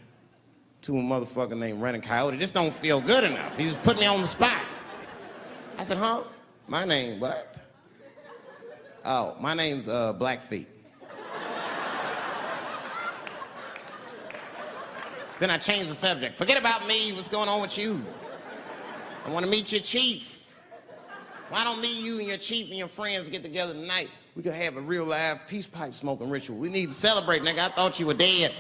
Speaker 3: to a motherfucker named Running Coyote. This don't feel good enough. He just put me on the spot. I said, huh? My name, what? Oh, my name's Blackfeet. Then I changed the subject. Forget about me. What's going on with you? I want to meet your chief. Why don't me, you, and your chief and your friends get together tonight? We could have a real live peace pipe smoking ritual. We need to celebrate, nigga. I thought you were dead.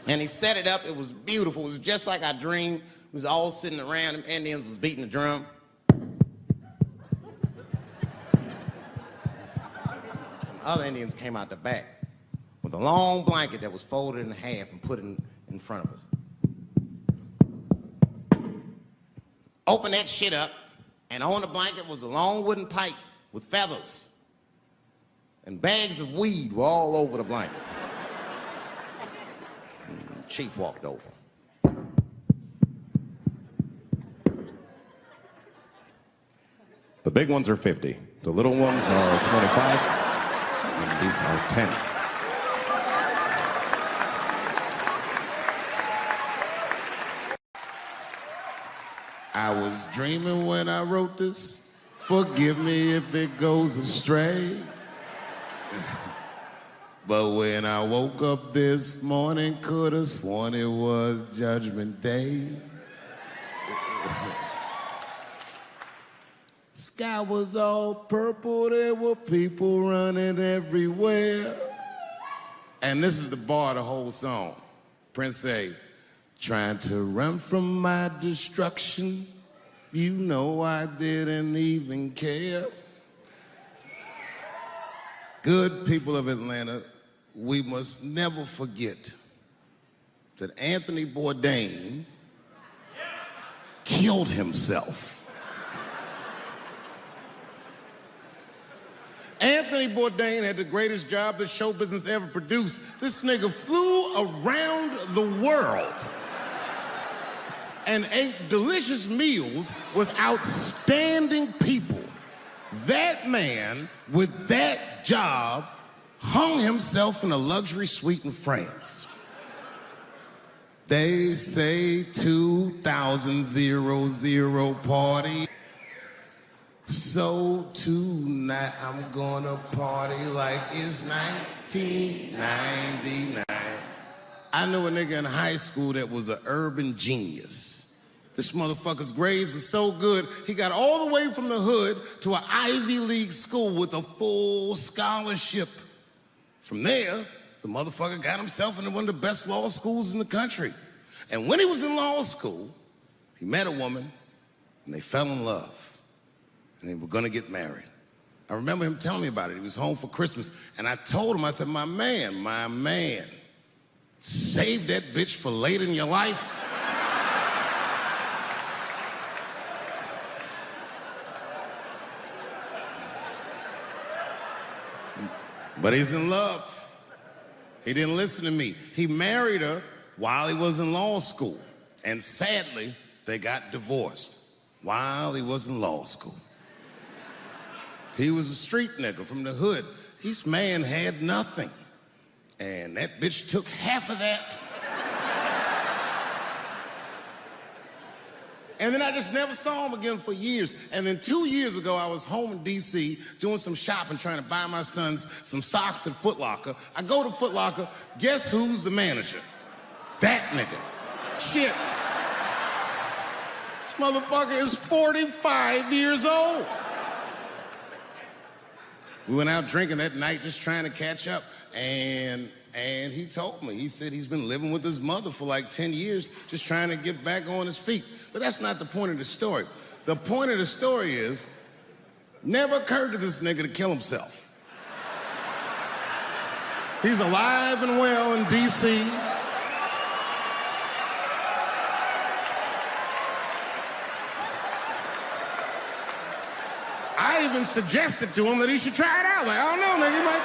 Speaker 3: And he set it up. It was beautiful. It was just like I dreamed. We was all sitting around. Them Indians was beating the drum. Some other Indians came out the back with a long blanket that was folded in half and put in front of us. Open that shit up, and on the blanket was a long wooden pipe with feathers. And bags of weed were all over the blanket. Chief walked over.
Speaker 5: The big ones are 50. The little ones are 25. And these are 10.
Speaker 3: I was dreaming when I wrote this. Forgive me if it goes astray. But when I woke up this morning, could have sworn it was Judgment Day. Sky was all purple, there were people running everywhere. And this is the bar of the whole song. Prince say, trying to run from my destruction, you know I didn't even care. Good people of Atlanta, we must never forget that Anthony Bourdain killed himself. Anthony Bourdain had the greatest job that show business ever produced. This nigga flew around the world and ate delicious meals with outstanding people. That man, with that job, hung himself in a luxury suite in France. They say 2000 party. So tonight I'm gonna party like it's 1999. I knew a nigga in high school that was an urban genius. This motherfucker's grades were so good, he got all the way from the hood to an Ivy League school with a full scholarship. From there, the motherfucker got himself into one of the best law schools in the country.
Speaker 1: And when he was in law school, he met a woman, and they fell in love, and they were gonna get married. I remember him telling me about it. He was home for Christmas, and I told him, I said, my man, save that bitch for later in your life. But he's in love. He didn't listen to me. He married her while he was in law school. And sadly, they got divorced while he was in law school. He was a street nigga from the hood. This man had nothing. And that bitch took half of that. And then I just never saw him again for years. And then 2 years ago, I was home in D.C. doing some shopping, trying to buy my sons some socks at Foot Locker. I go to Foot Locker, guess who's the manager? That nigga. Shit. This motherfucker is 45 years old. We went out drinking that night, just trying to catch up. And he told me, he said he's been living with his mother for like 10 years, just trying to get back on his feet. But that's not the point of the story. The point of the story is, never occurred to this nigga to kill himself. He's alive and well in D.C. I even suggested to him that he should try it out. Like, I don't know, nigga, he might,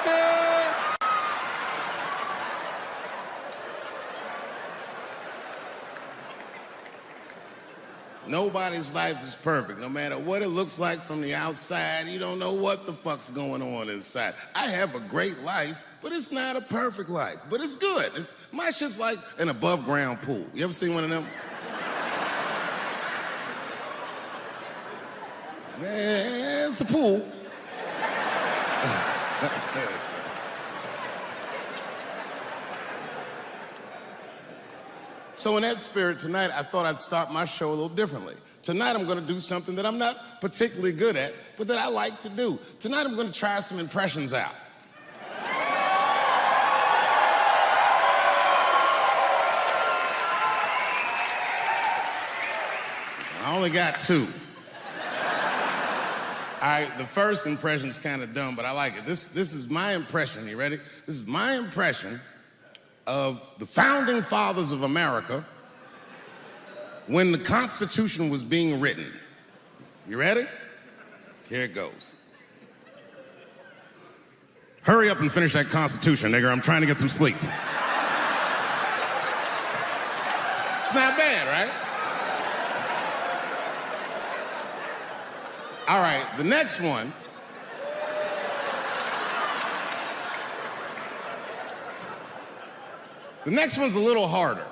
Speaker 1: Nobody's life is perfect. No matter what it looks like from the outside, you don't know what the fuck's going on inside. I have a great life, but it's not a perfect life. But it's good. My shit's like an above ground pool. You ever seen one of them? Yeah, it's a pool. So in that spirit, tonight, I thought I'd start my show a little differently. Tonight, I'm going to do something that I'm not particularly good at, but that I like to do. Tonight, I'm going to try some impressions out. I only got 2. All right, the first impression's kind of dumb, but I like it. This is my impression. You ready? This is my impression of the founding fathers of America when the Constitution was being written. You ready? Here it goes. Hurry up and finish that Constitution, nigger. I'm trying to get some sleep. It's not bad, right? All right, the next one. The next one's a little harder.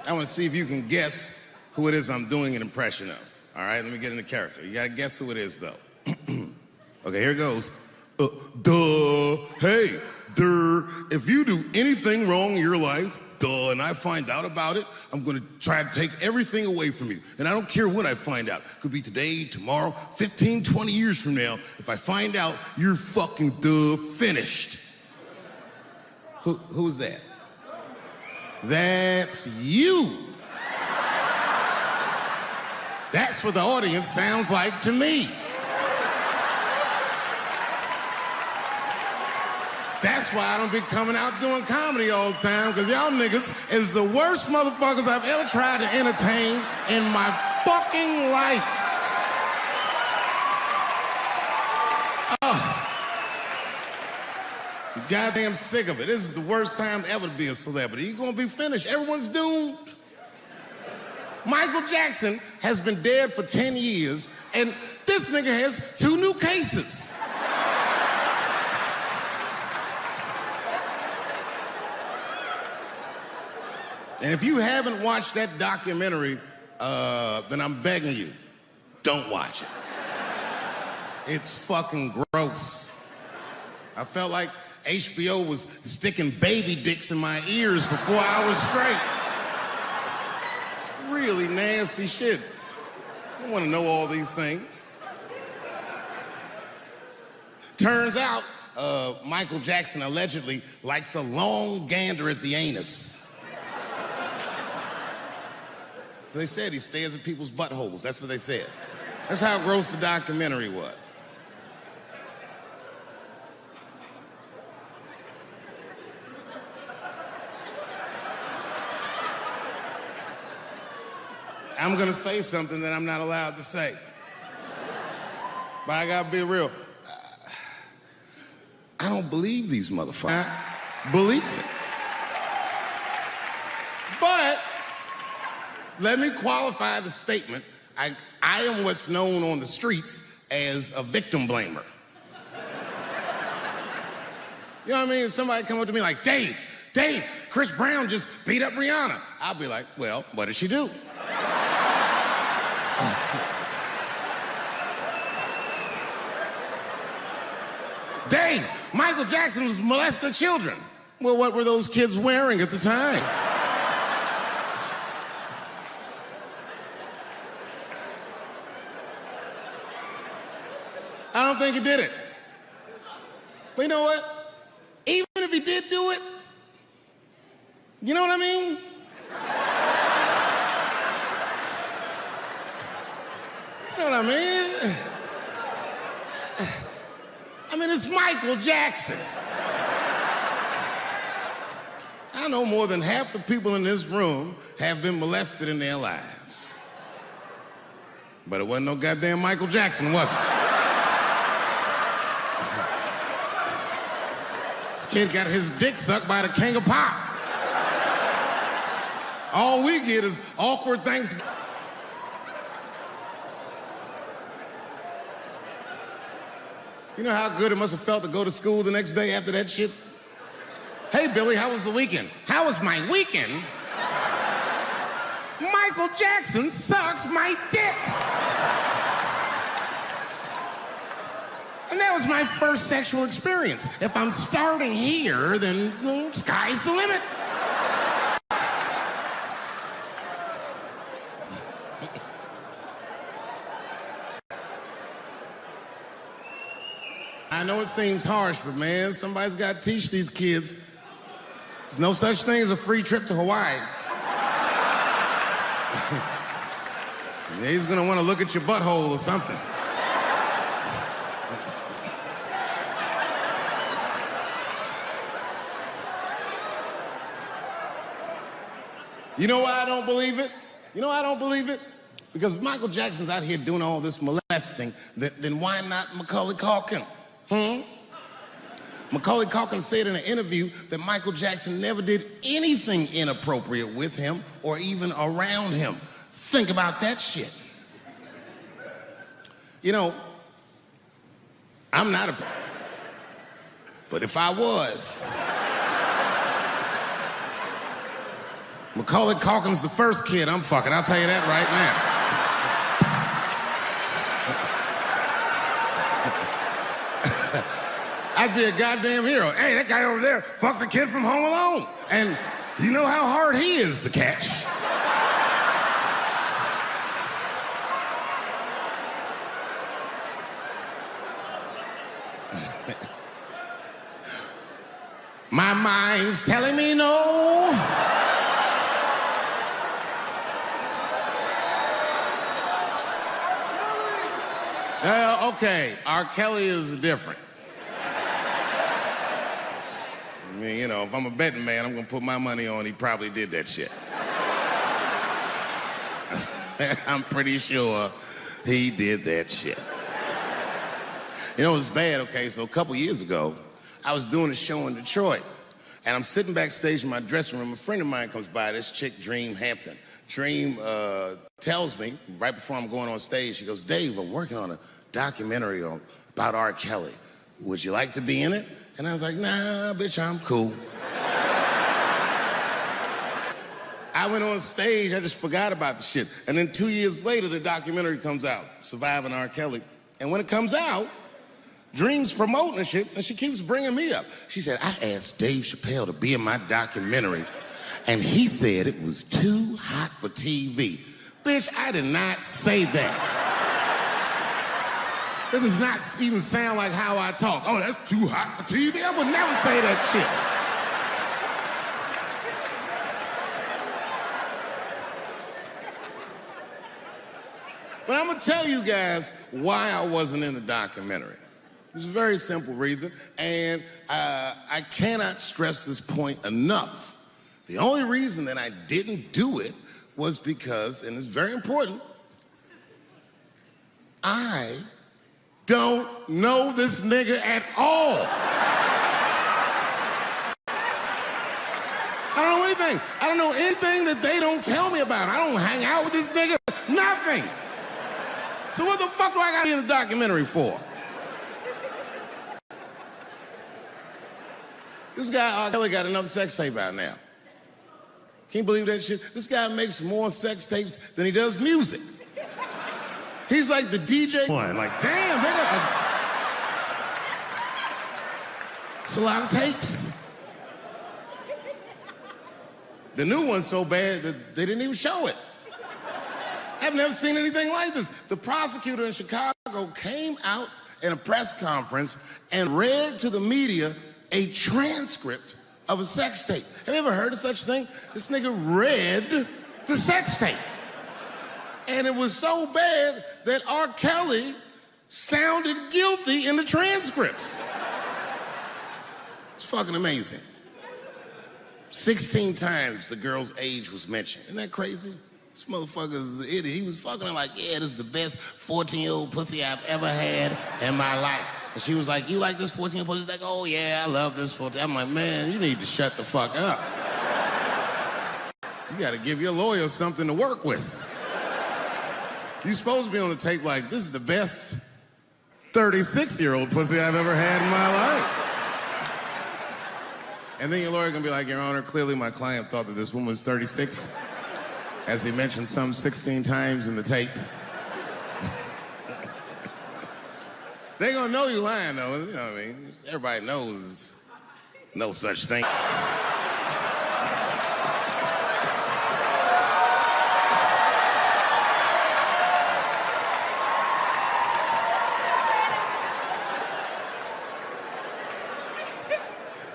Speaker 1: I want to see if you can guess who it is I'm doing an impression of. All right, let me get into character. You got to guess who it is, though. Okay, here it goes. Hey, if you do anything wrong in your life, and I find out about it, I'm going to try to take everything away from you. And I don't care when I find out. Could be today, tomorrow, 15, 20 years from now. If I find out, you're fucking finished. Who's that? That's you. That's what the audience sounds like to me. That's why I don't be coming out doing comedy all the time, because y'all niggas is the worst motherfuckers I've ever tried to entertain in my fucking life. Oh. I'm goddamn sick of it. This is the worst time ever to be a celebrity. You're gonna be finished. Everyone's doomed. Michael Jackson has been dead for 10 years, and this nigga has 2 new cases. And if you haven't watched that documentary, then I'm begging you, don't watch it. It's fucking gross. I felt like HBO was sticking baby dicks in my ears for 4 hours straight. Really nasty shit. I don't want to know all these things. Turns out, Michael Jackson allegedly likes a long gander at the anus. So they said he stares at people's buttholes. That's what they said. That's how gross the documentary was. I'm gonna say something that I'm not allowed to say. But I gotta be real. I don't believe these motherfuckers. I believe it. But let me qualify the statement. I am what's known on the streets as a victim blamer. You know what I mean? If somebody come up to me like, Dave, Chris Brown just beat up Rihanna. I'll be like, well, what did she do? Dave, Michael Jackson was molesting children. Well, what were those kids wearing at the time? I don't think he did it. But you know what? Even if he did do it, you know what I mean? You know what I mean? I mean, it's Michael Jackson. I know more than half the people in this room have been molested in their lives. But it wasn't no goddamn Michael Jackson, was it? This kid got his dick sucked by the king of pop. All we get is awkward things. You know how good it must have felt to go to school the next day after that shit? Hey, Billy, how was the weekend? How was my weekend? Michael Jackson sucked my dick. And that was my first sexual experience. If I'm starting here, then sky's the limit. I know it seems harsh, but man, somebody's got to teach these kids. There's no such thing as a free trip to Hawaii. He's gonna want to look at your butthole or something. You know why I don't believe it? You know why I don't believe it? Because if Michael Jackson's out here doing all this molesting, then why not Macaulay Culkin? Macaulay Culkin said in an interview that Michael Jackson never did anything inappropriate with him or even around him. Think about that shit. You know, I'm not a... But if I was... Macaulay Culkin's the first kid I'm fucking, I'll tell you that right now. I'd be a goddamn hero. Hey, that guy over there fucks a kid from Home Alone. And you know how hard he is to catch. My mind's telling me no. Okay, R. Kelly is different. I mean, you know, if I'm a betting man, I'm gonna put my money on he probably did that shit. I'm pretty sure he did that shit. You know, it's bad, okay? So a couple years ago, I was doing a show in Detroit, and I'm sitting backstage in my dressing room. A friend of mine comes by, this chick, Dream Hampton. Dream tells me, right before I'm going on stage, she goes, Dave, I'm working on a documentary about R. Kelly. Would you like to be in it? And I was like, nah, bitch, I'm cool. I went on stage, I just forgot about the shit. And then 2 years later, the documentary comes out, Surviving R. Kelly. And when it comes out, Dream's promoting the shit, and she keeps bringing me up. She said, I asked Dave Chappelle to be in my documentary, and he said it was too hot for TV. Bitch, I did not say that. It does not even sound like how I talk. Oh, that's too hot for TV? I would never say that shit. But I'm gonna tell you guys why I wasn't in the documentary. There's a very simple reason, and I cannot stress this point enough. The only reason that I didn't do it was because, and it's very important, I don't know this nigga at all. I don't know anything. I don't know anything that they don't tell me about. I don't hang out with this nigga. Nothing. So what the fuck do I got to be in the documentary for? This guy, R. Kelly, got another sex tape out now. Can't believe that shit. This guy makes more sex tapes than he does music. He's like the DJ one. Like, damn, nigga. It's a lot of tapes. The new one's so bad that they didn't even show it. I've never seen anything like this. The prosecutor in Chicago came out in a press conference and read to the media a transcript of a sex tape. Have you ever heard of such a thing? This nigga read the sex tape. And it was so bad that R. Kelly sounded guilty in the transcripts. It's fucking amazing. 16 times the girl's age was mentioned. Isn't that crazy? This motherfucker's an idiot. He was fucking her like, yeah, this is the best 14-year-old pussy I've ever had in my life. And she was like, you like this 14-year-old pussy? He's like, oh yeah, I love this 14. I'm like, man, you need to shut the fuck up. You gotta give your lawyer something to work with. You're supposed to be on the tape like, this is the best 36-year-old pussy I've ever had in my life. And then your lawyer gonna be like, Your Honor, clearly my client thought that this woman was 36, as he mentioned some 16 times in the tape. They gonna know you lying though, you know what I mean? Everybody knows no such thing.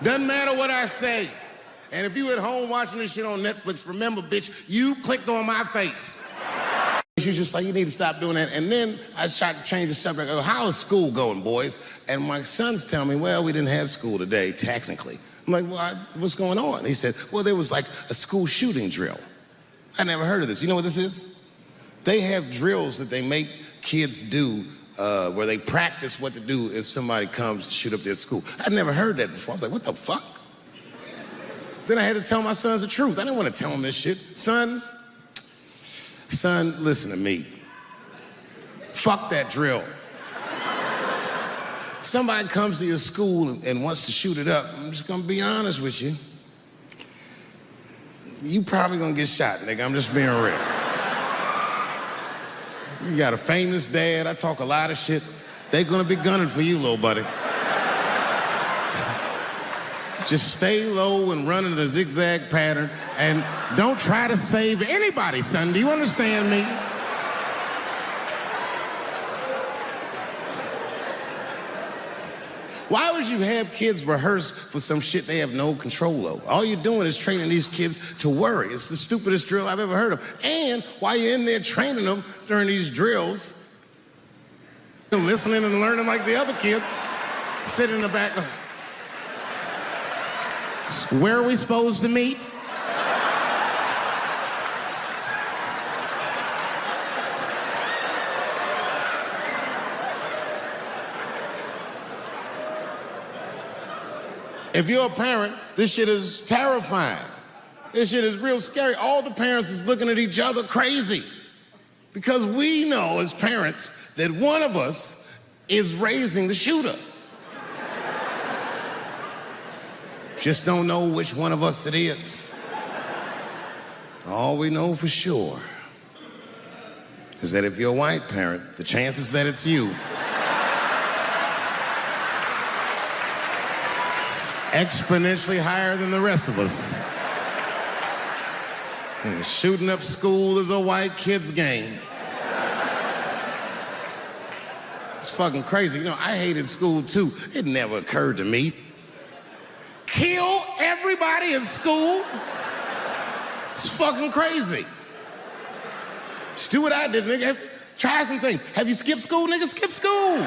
Speaker 1: Doesn't matter what I say. And if you at home watching this shit on Netflix, remember, bitch, you clicked on my face. She's just like, you need to stop doing that. And then I tried to change the subject. I go, how is school going, boys? And my sons tell me, well, we didn't have school today, technically. I'm like, well, what's going on? And he said, well, there was like a school shooting drill. I never heard of this. You know what this is? They have drills that they make kids do where they practice what to do if somebody comes to shoot up their school. I'd never heard that before. I was like, what the fuck? Then I had to tell my sons the truth. I didn't want to tell them this shit. Son, listen to me. Fuck that drill. If somebody comes to your school and wants to shoot it up, I'm just gonna be honest with you. You probably gonna get shot, nigga. I'm just being real. You got a famous dad. I talk a lot of shit. They're gonna be gunning for you, little buddy. Just stay low and run in a zigzag pattern and don't try to save anybody, son. Do you understand me? Why would you have kids rehearse for some shit they have no control over? All you're doing is training these kids to worry. It's the stupidest drill I've ever heard of. And while you're in there training them during these drills, listening and learning like the other kids, sitting in the back. Where are we supposed to meet? If you're a parent, this shit is terrifying. This shit is real scary. All the parents is looking at each other crazy. Because we know as parents that one of us is raising the shooter. Just don't know which one of us it is. All we know for sure is that if you're a white parent, the chances that it's you exponentially higher than the rest of us. And shooting up school is a white kid's game. It's fucking crazy. You know, I hated school too. It never occurred to me. Kill everybody in school? It's fucking crazy. Just do what I did, nigga.
Speaker 3: Try some things. Have you skipped school, nigga? Skip school.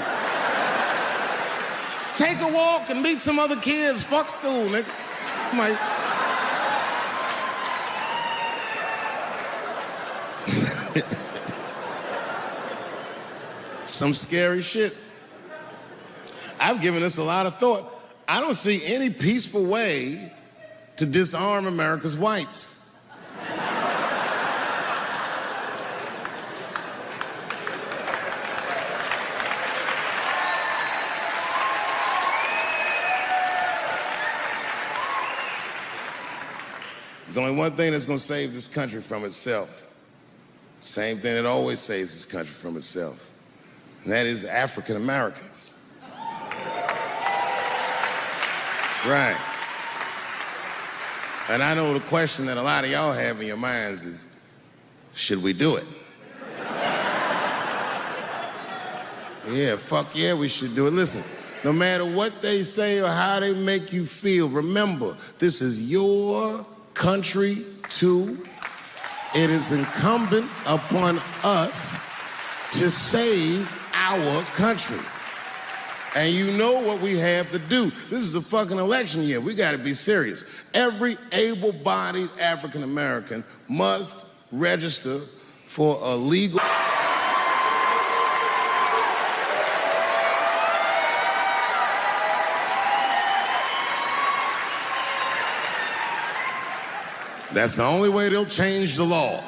Speaker 3: Take a walk and meet some other kids. Fuck school, nigga. Some scary shit. I've given this a lot of thought. I don't see any peaceful way to disarm America's whites. There's only one thing that's going to save this country from itself. Same thing that always saves this country from itself. And that is African Americans. Right. And I know the question that a lot of y'all have in your minds is, should we do it? Yeah, fuck yeah, we should do it. Listen, no matter what they say or how they make you feel, remember, this is your country too. It is incumbent upon us to save our country. And you know what we have to do. This is a fucking election year. We got to be serious. Every able-bodied African American must register for a legal... That's the only way they'll change the law.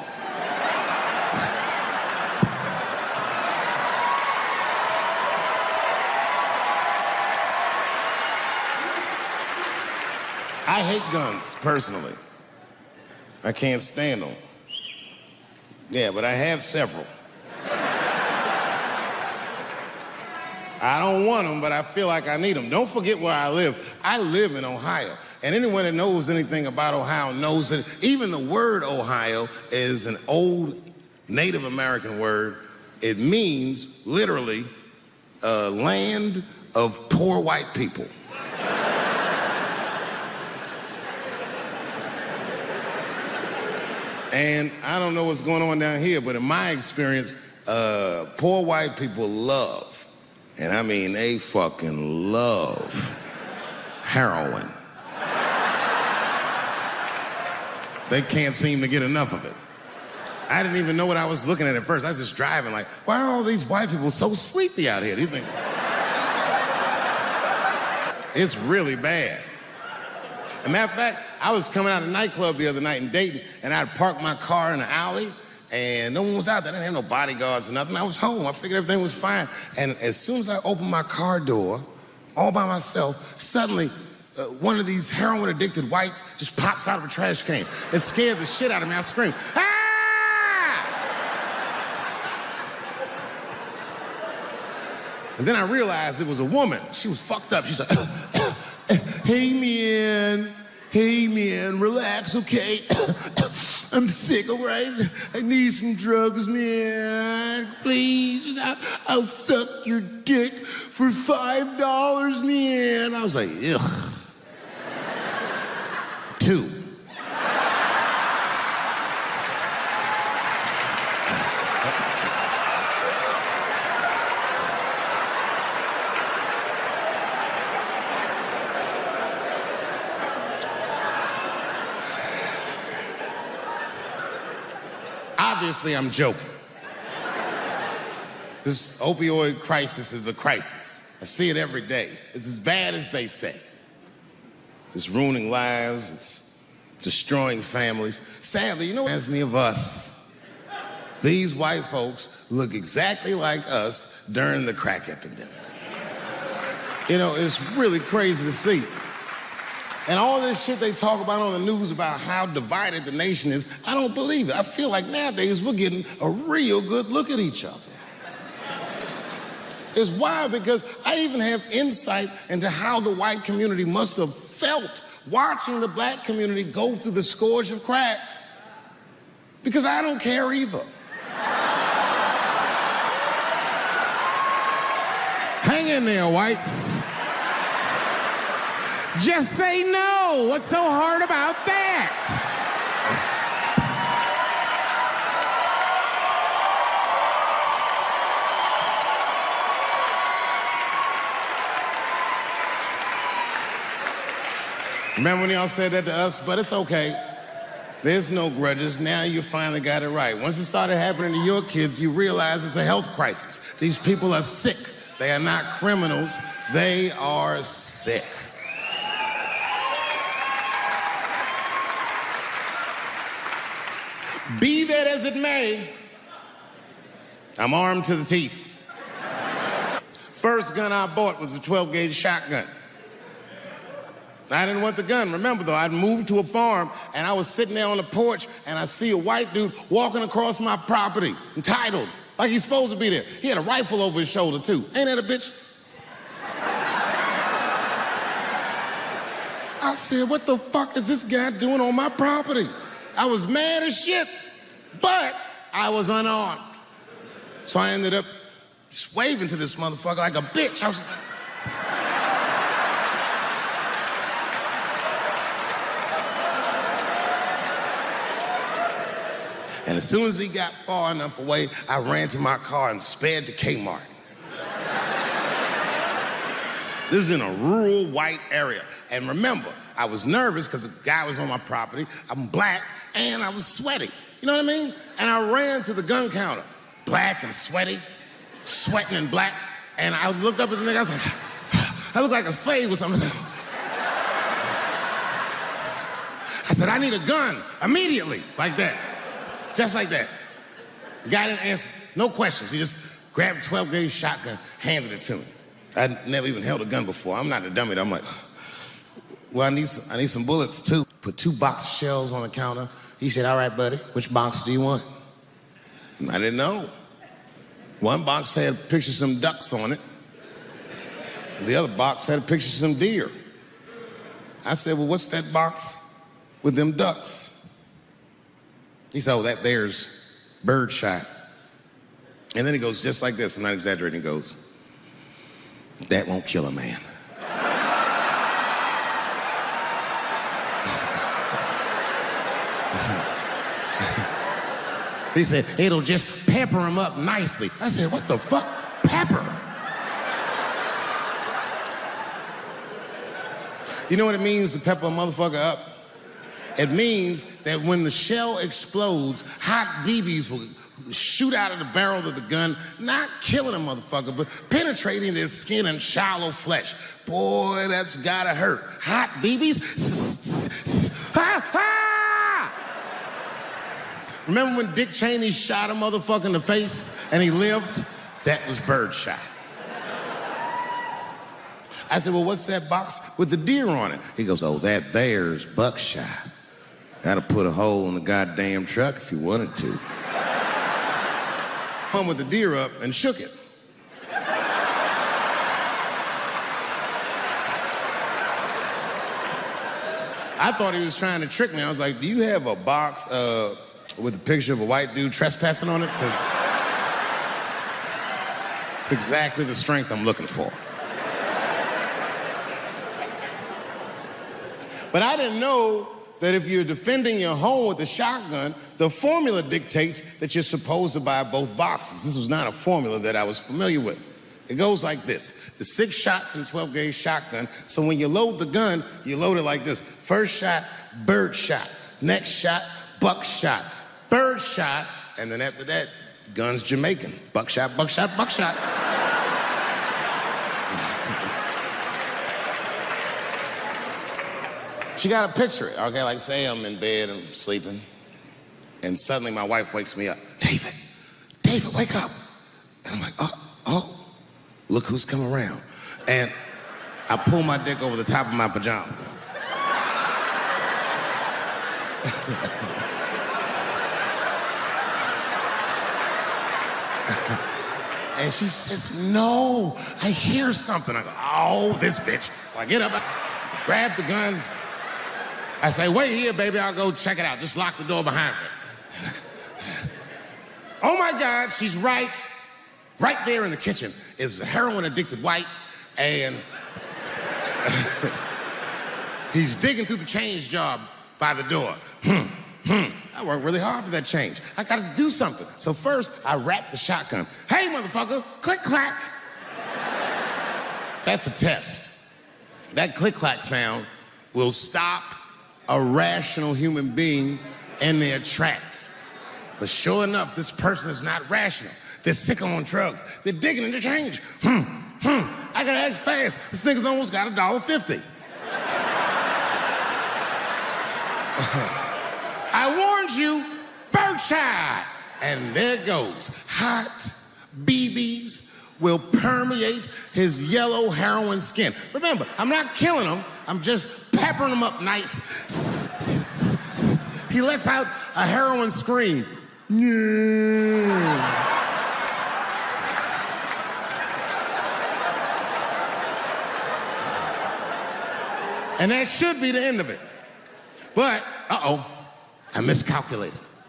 Speaker 3: I hate guns, personally. I can't stand them. Yeah, but I have several. I don't want them, but I feel like I need them. Don't forget where I live. I live in Ohio. And anyone that knows anything about Ohio knows that even the word Ohio is an old Native American word. It means, literally, land of poor white people. And I don't know what's going on down here, but in my experience, poor white people love, and I mean they fucking love, heroin. They can't seem to get enough of it. I didn't even know what I was looking at first. I was just driving like, why are all these white people so sleepy out here? These things... It's really bad. As a matter of fact, I was coming out of a nightclub the other night in Dayton, and I'd parked my car in the alley, and no one was out there. I didn't have no bodyguards or nothing. I was home. I figured everything was fine. And as soon as I opened my car door, all by myself, suddenly one of these heroin-addicted whites just pops out of a trash can. It scared the shit out of me. I screamed, ah! And then I realized it was a woman. She was fucked up. She said, hey, man, relax, okay? I'm sick, all right? I need some drugs, man. Please, I'll suck your dick for $5, man. I was like, ugh. 2. Obviously, I'm joking. This opioid crisis is a crisis. I see it every day. It's as bad as they say. It's ruining lives. It's destroying families. Sadly, you know what reminds me of us? These white folks look exactly like us during the crack epidemic. You know, it's really crazy to see. And all this shit they talk about on the news about how divided the nation is, I don't believe it. I feel like nowadays we're getting a real good look at each other. It's wild because I even have insight into how the white community must have felt watching the black community go through the scourge of crack. Because I don't care either. Hang in there, whites. Just say no. What's so hard about that?
Speaker 1: Remember when y'all said that to us? But it's okay. There's no grudges. Now you finally got it right. Once it started happening to your kids, you realize it's a health crisis. These people are sick. They are not criminals. They are sick. Be that as it may, I'm armed to the teeth. First gun I bought was a 12-gauge shotgun. I didn't want the gun. Remember, though, I'd moved to a farm, and I was sitting there on the porch, and I see a white dude walking across my property, entitled, like he's supposed to be there. He had a rifle over his shoulder, too. Ain't that a bitch? I said, what the fuck is this guy doing on my property? I was mad as shit, but I was unarmed. So I ended up just waving to this motherfucker like a bitch. I was just like... And as soon as he got far enough away, I ran to my car and sped to Kmart. This is in a rural white area. And remember, I was nervous because the guy was on my property. I'm black and I was sweaty. You know what I mean? And I ran to the gun counter, black and sweaty, sweating and black. And I looked up at the nigga, I was like, I look like a slave or something. I said, I need a gun immediately, like that. Just like that. The guy didn't answer, no questions. He just grabbed a 12-gauge shotgun, handed it to me. I'd never even held a gun before. I'm not a dummy. I'm like, well, I need some bullets too. Put 2 box of shells on the counter. He said, all right, buddy, which box do you want? And I didn't know. One box had a picture of some ducks on it. The other box had a picture of some deer. I said, well, what's that box with them ducks? He said, oh, that there's birdshot. And then he goes just like this, I'm not exaggerating, he goes, that won't kill a man. He said, it'll just pepper him up nicely. I said, what the fuck? Pepper? You know what it means to pepper a motherfucker up? It means that when the shell explodes, hot BBs will shoot out of the barrel of the gun, not killing a motherfucker, but penetrating their skin and shallow flesh. Boy, that's gotta hurt. Hot BBs? Ha, ha! Remember when Dick Cheney shot a motherfucker in the face and he lived? That was birdshot. I said, well, what's that box with the deer on it? He goes, oh, that there's buckshot. That'll put a hole in the goddamn truck if you wanted to. Hung with the deer up and shook it. I thought he was trying to trick me. I was like, do you have a box with a picture of a white dude trespassing on it? Because it's exactly the strength I'm looking for. But I didn't know that if you're defending your home with a shotgun, the formula dictates that you're supposed to buy both boxes. This was not a formula that I was familiar with. It goes like this. The 6 shots in a 12-gauge shotgun, so when you load the gun, you load it like this. First shot, bird shot. Next shot, buckshot. Bird shot, and then after that, gun's Jamaican. Buckshot, buckshot, buckshot. She got to picture it, okay? Like, say I'm in bed and sleeping, and suddenly my wife wakes me up. David, wake up. And I'm like, oh, look who's come around. And I pull my dick over the top of my pajamas. And she says, no, I hear something. I go, oh, this bitch. So I get up, I grab the gun. I say, wait here, baby, I'll go check it out. Just lock the door behind me. Oh my God, she's right there in the kitchen is a heroin-addicted white, and he's digging through the change jar by the door. I worked really hard for that change. I gotta do something. So first, I wrap the shotgun. Hey, motherfucker, click, clack. That's a test. That click, clack sound will stop a rational human being in their tracks. But sure enough, this person is not rational. They're sick on drugs. They're digging in the change. I gotta act fast. This nigga's almost got $1.50. I warned you, Berkshire. And there it goes. Hot BBs will permeate his yellow heroin skin. Remember, I'm not killing him. I'm just peppering him up nice. He lets out a heroin scream. And that should be the end of it. But, I miscalculated.